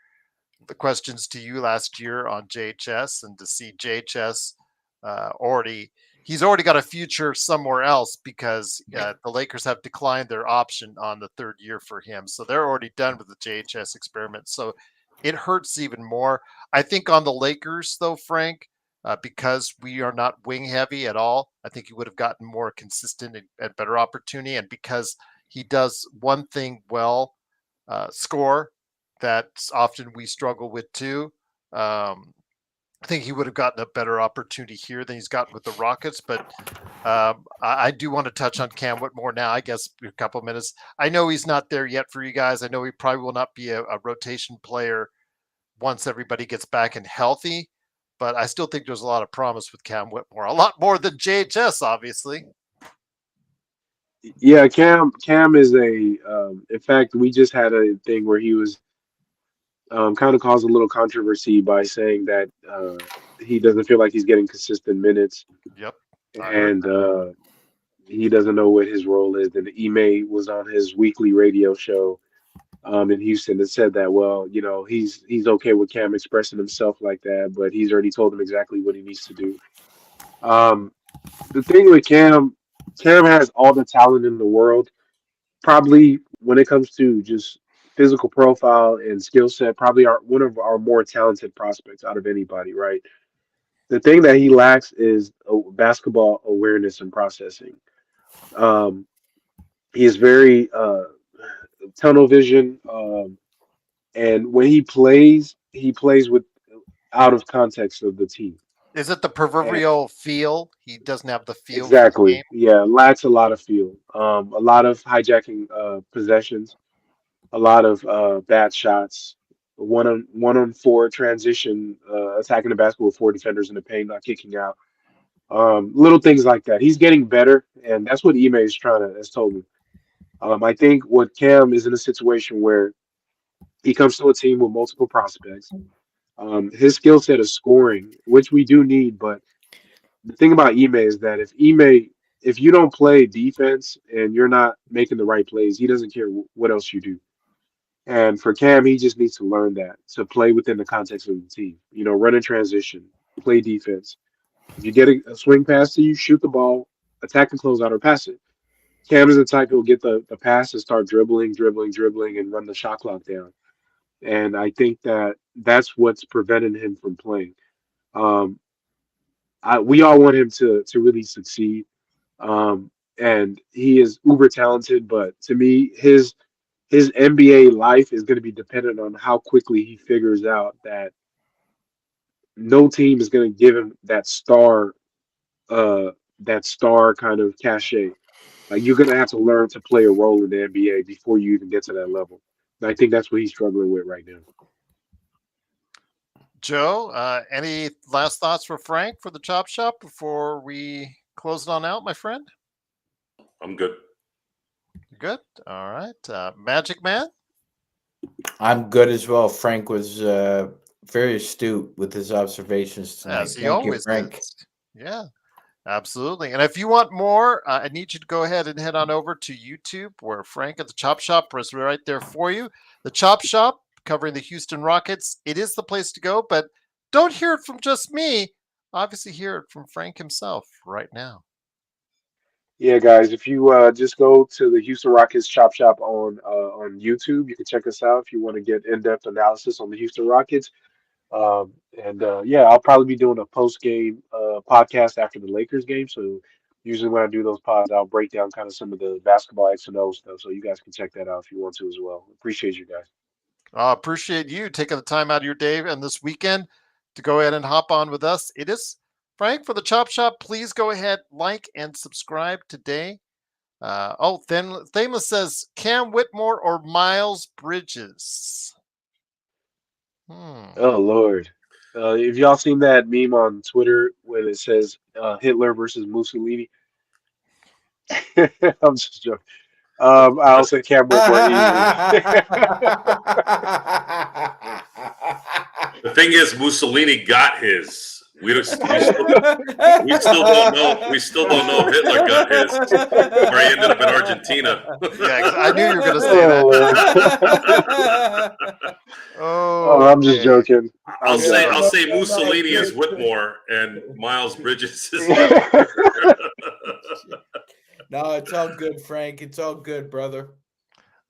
the questions to you last year on JHS, and to see JHS he's already got a future somewhere else because the Lakers have declined their option on the third year for him. So they're already done with the JHS experiment. So it hurts even more. I think on the Lakers, though, Frank, because we are not wing heavy at all, I think he would have gotten more consistent and better opportunity. And because he does one thing well, score, that often we struggle with too. I think he would have gotten a better opportunity here than he's gotten with the Rockets. But I do want to touch on Cam Whitmore now, I guess, a couple of minutes. I know he's not there yet for you guys. I know he probably will not be a rotation player once everybody gets back and healthy. But I still think there's a lot of promise with Cam Whitmore, a lot more than JHS, obviously. Yeah, Cam is a. In fact, we just had a thing where he was kind of caused a little controversy by saying that he doesn't feel like he's getting consistent minutes, Yep, I heard and that. he doesn't know what his role is. And Ime was on his weekly radio show in Houston and said that, well, he's okay with Cam expressing himself like that, but he's already told him exactly what he needs to do. Um, the thing with Cam has all the talent in the world. Probably when it comes to just physical profile and skill set, probably one of our more talented prospects out of anybody, right? The thing that he lacks is basketball awareness and processing. Um, he is very tunnel vision, and when he plays with out of context of the team. Is it the And proverbial feel? He doesn't have the feel for the exactly, game. yeah, lacks a lot of feel. A lot of hijacking possessions, a lot of bad shots, one on four transition, attacking the basket with four defenders in the paint, not kicking out. Little things like that. He's getting better, and that's what Ime is trying to has told me. I think what Cam is in a situation where he comes to a team with multiple prospects. His skill set is scoring, which we do need, but the thing about Ime is that if you don't play defense and you're not making the right plays, he doesn't care what else you do. And for Cam, he just needs to learn that to play within the context of the team. Run in transition, play defense. If you get a swing pass to you, shoot the ball, attack and close out, or pass it. Cam is the type who will get the pass and start dribbling, dribbling, dribbling, and run the shot clock down. And I think that that's what's preventing him from playing. Um, we all want him to really succeed, and he is uber talented. But to me, his NBA life is going to be dependent on how quickly he figures out that no team is going to give him that star kind of cachet. Like you're going to have to learn to play a role in the NBA before you even get to that level. And I think that's what he's struggling with right now. Joe, any last thoughts for Frank for the Chop Shop before we close it on out, my friend? I'm good. Good. All right. Magic Man? I'm good as well. Frank was very astute with his observations tonight. As he Thank you, always Frank. is. Yeah, absolutely. And if you want more, I need you to go ahead and head on over to YouTube where Frank at the Chop Shop is right there for you. The Chop Shop covering the Houston Rockets. It is the place to go, but don't hear it from just me. Obviously, hear it from Frank himself right now. Yeah, guys, if you just go to the Houston Rockets Chop Shop on YouTube, you can check us out if you want to get in-depth analysis on the Houston Rockets. And yeah, I'll probably be doing a post-game podcast after the Lakers game. So usually when I do those pods, I'll break down kind of some of the basketball X and O stuff. So you guys can check that out if you want to as well. Appreciate you guys. Appreciate you taking the time out of your day and this weekend to go ahead and hop on with us. It is Frank for the Chop Shop. Please go ahead, like and subscribe today. Thameless says Cam Whitmore or Miles Bridges. Oh Lord. If y'all seen that meme on Twitter when it says Hitler versus Mussolini? I'm just joking. I'll say Cam Whitmore easily. The thing is, Mussolini got his. We still don't know. We still don't know if Hitler got his, or he ended up in Argentina. Yeah, I knew you were going to say that. Oh, I'm just joking. I'll say Mussolini is Whitmore and Miles Bridges is. No, it's all good, Frank. It's all good, brother.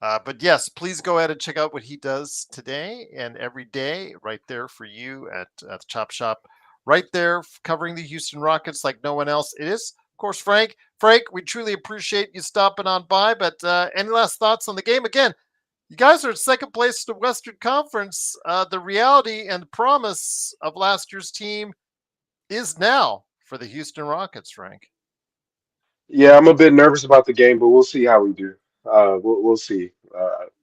But yes, please go ahead and check out what he does today and every day right there for you at the Chop Shop. Right there covering the Houston Rockets like no one else. It is, of course, Frank. Frank, we truly appreciate you stopping on by. But any last thoughts on the game? Again, you guys are in second place in the Western Conference. The reality and promise of last year's team is now for the Houston Rockets, Frank. Yeah, I'm a bit nervous about the game, but we'll see how we do. We'll see.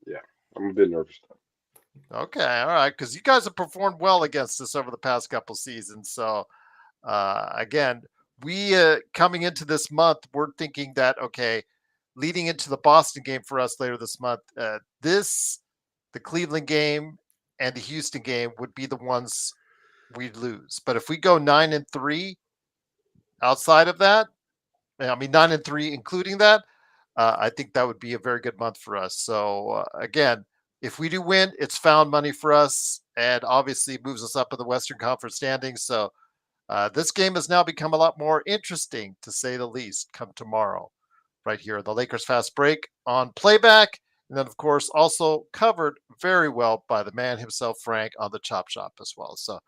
Yeah, I'm a bit nervous. Okay, all right, because you guys have performed well against us over the past couple seasons. So, again, we coming into this month, we're thinking that okay, leading into the Boston game for us later this month, the Cleveland game and the Houston game would be the ones we'd lose. But if we go 9-3 outside of that, I mean 9-3 including that, I think that would be a very good month for us. So again, if we do win, it's found money for us, and obviously moves us up in the Western Conference standings. So this game has now become a lot more interesting, to say the least, come tomorrow, right here, the Lakers Fast Break on playback. And then, of course, also covered very well by the man himself, Frank, on the Chop Shop as well. So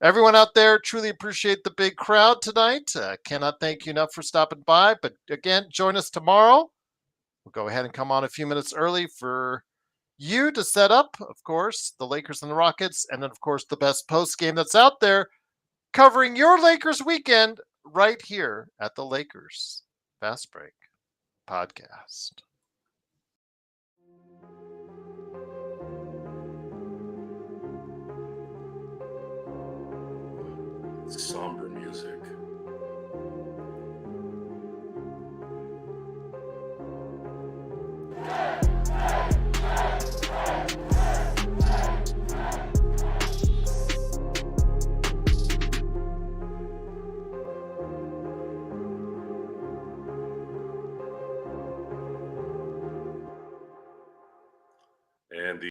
everyone out there, truly appreciate the big crowd tonight. Cannot thank you enough for stopping by. But again, join us tomorrow. We'll go ahead and come on a few minutes early for you to set up, of course, the Lakers and the Rockets. And then, of course, the best post game that's out there, covering your Lakers weekend right here at the Lakers Fast Break Podcast. So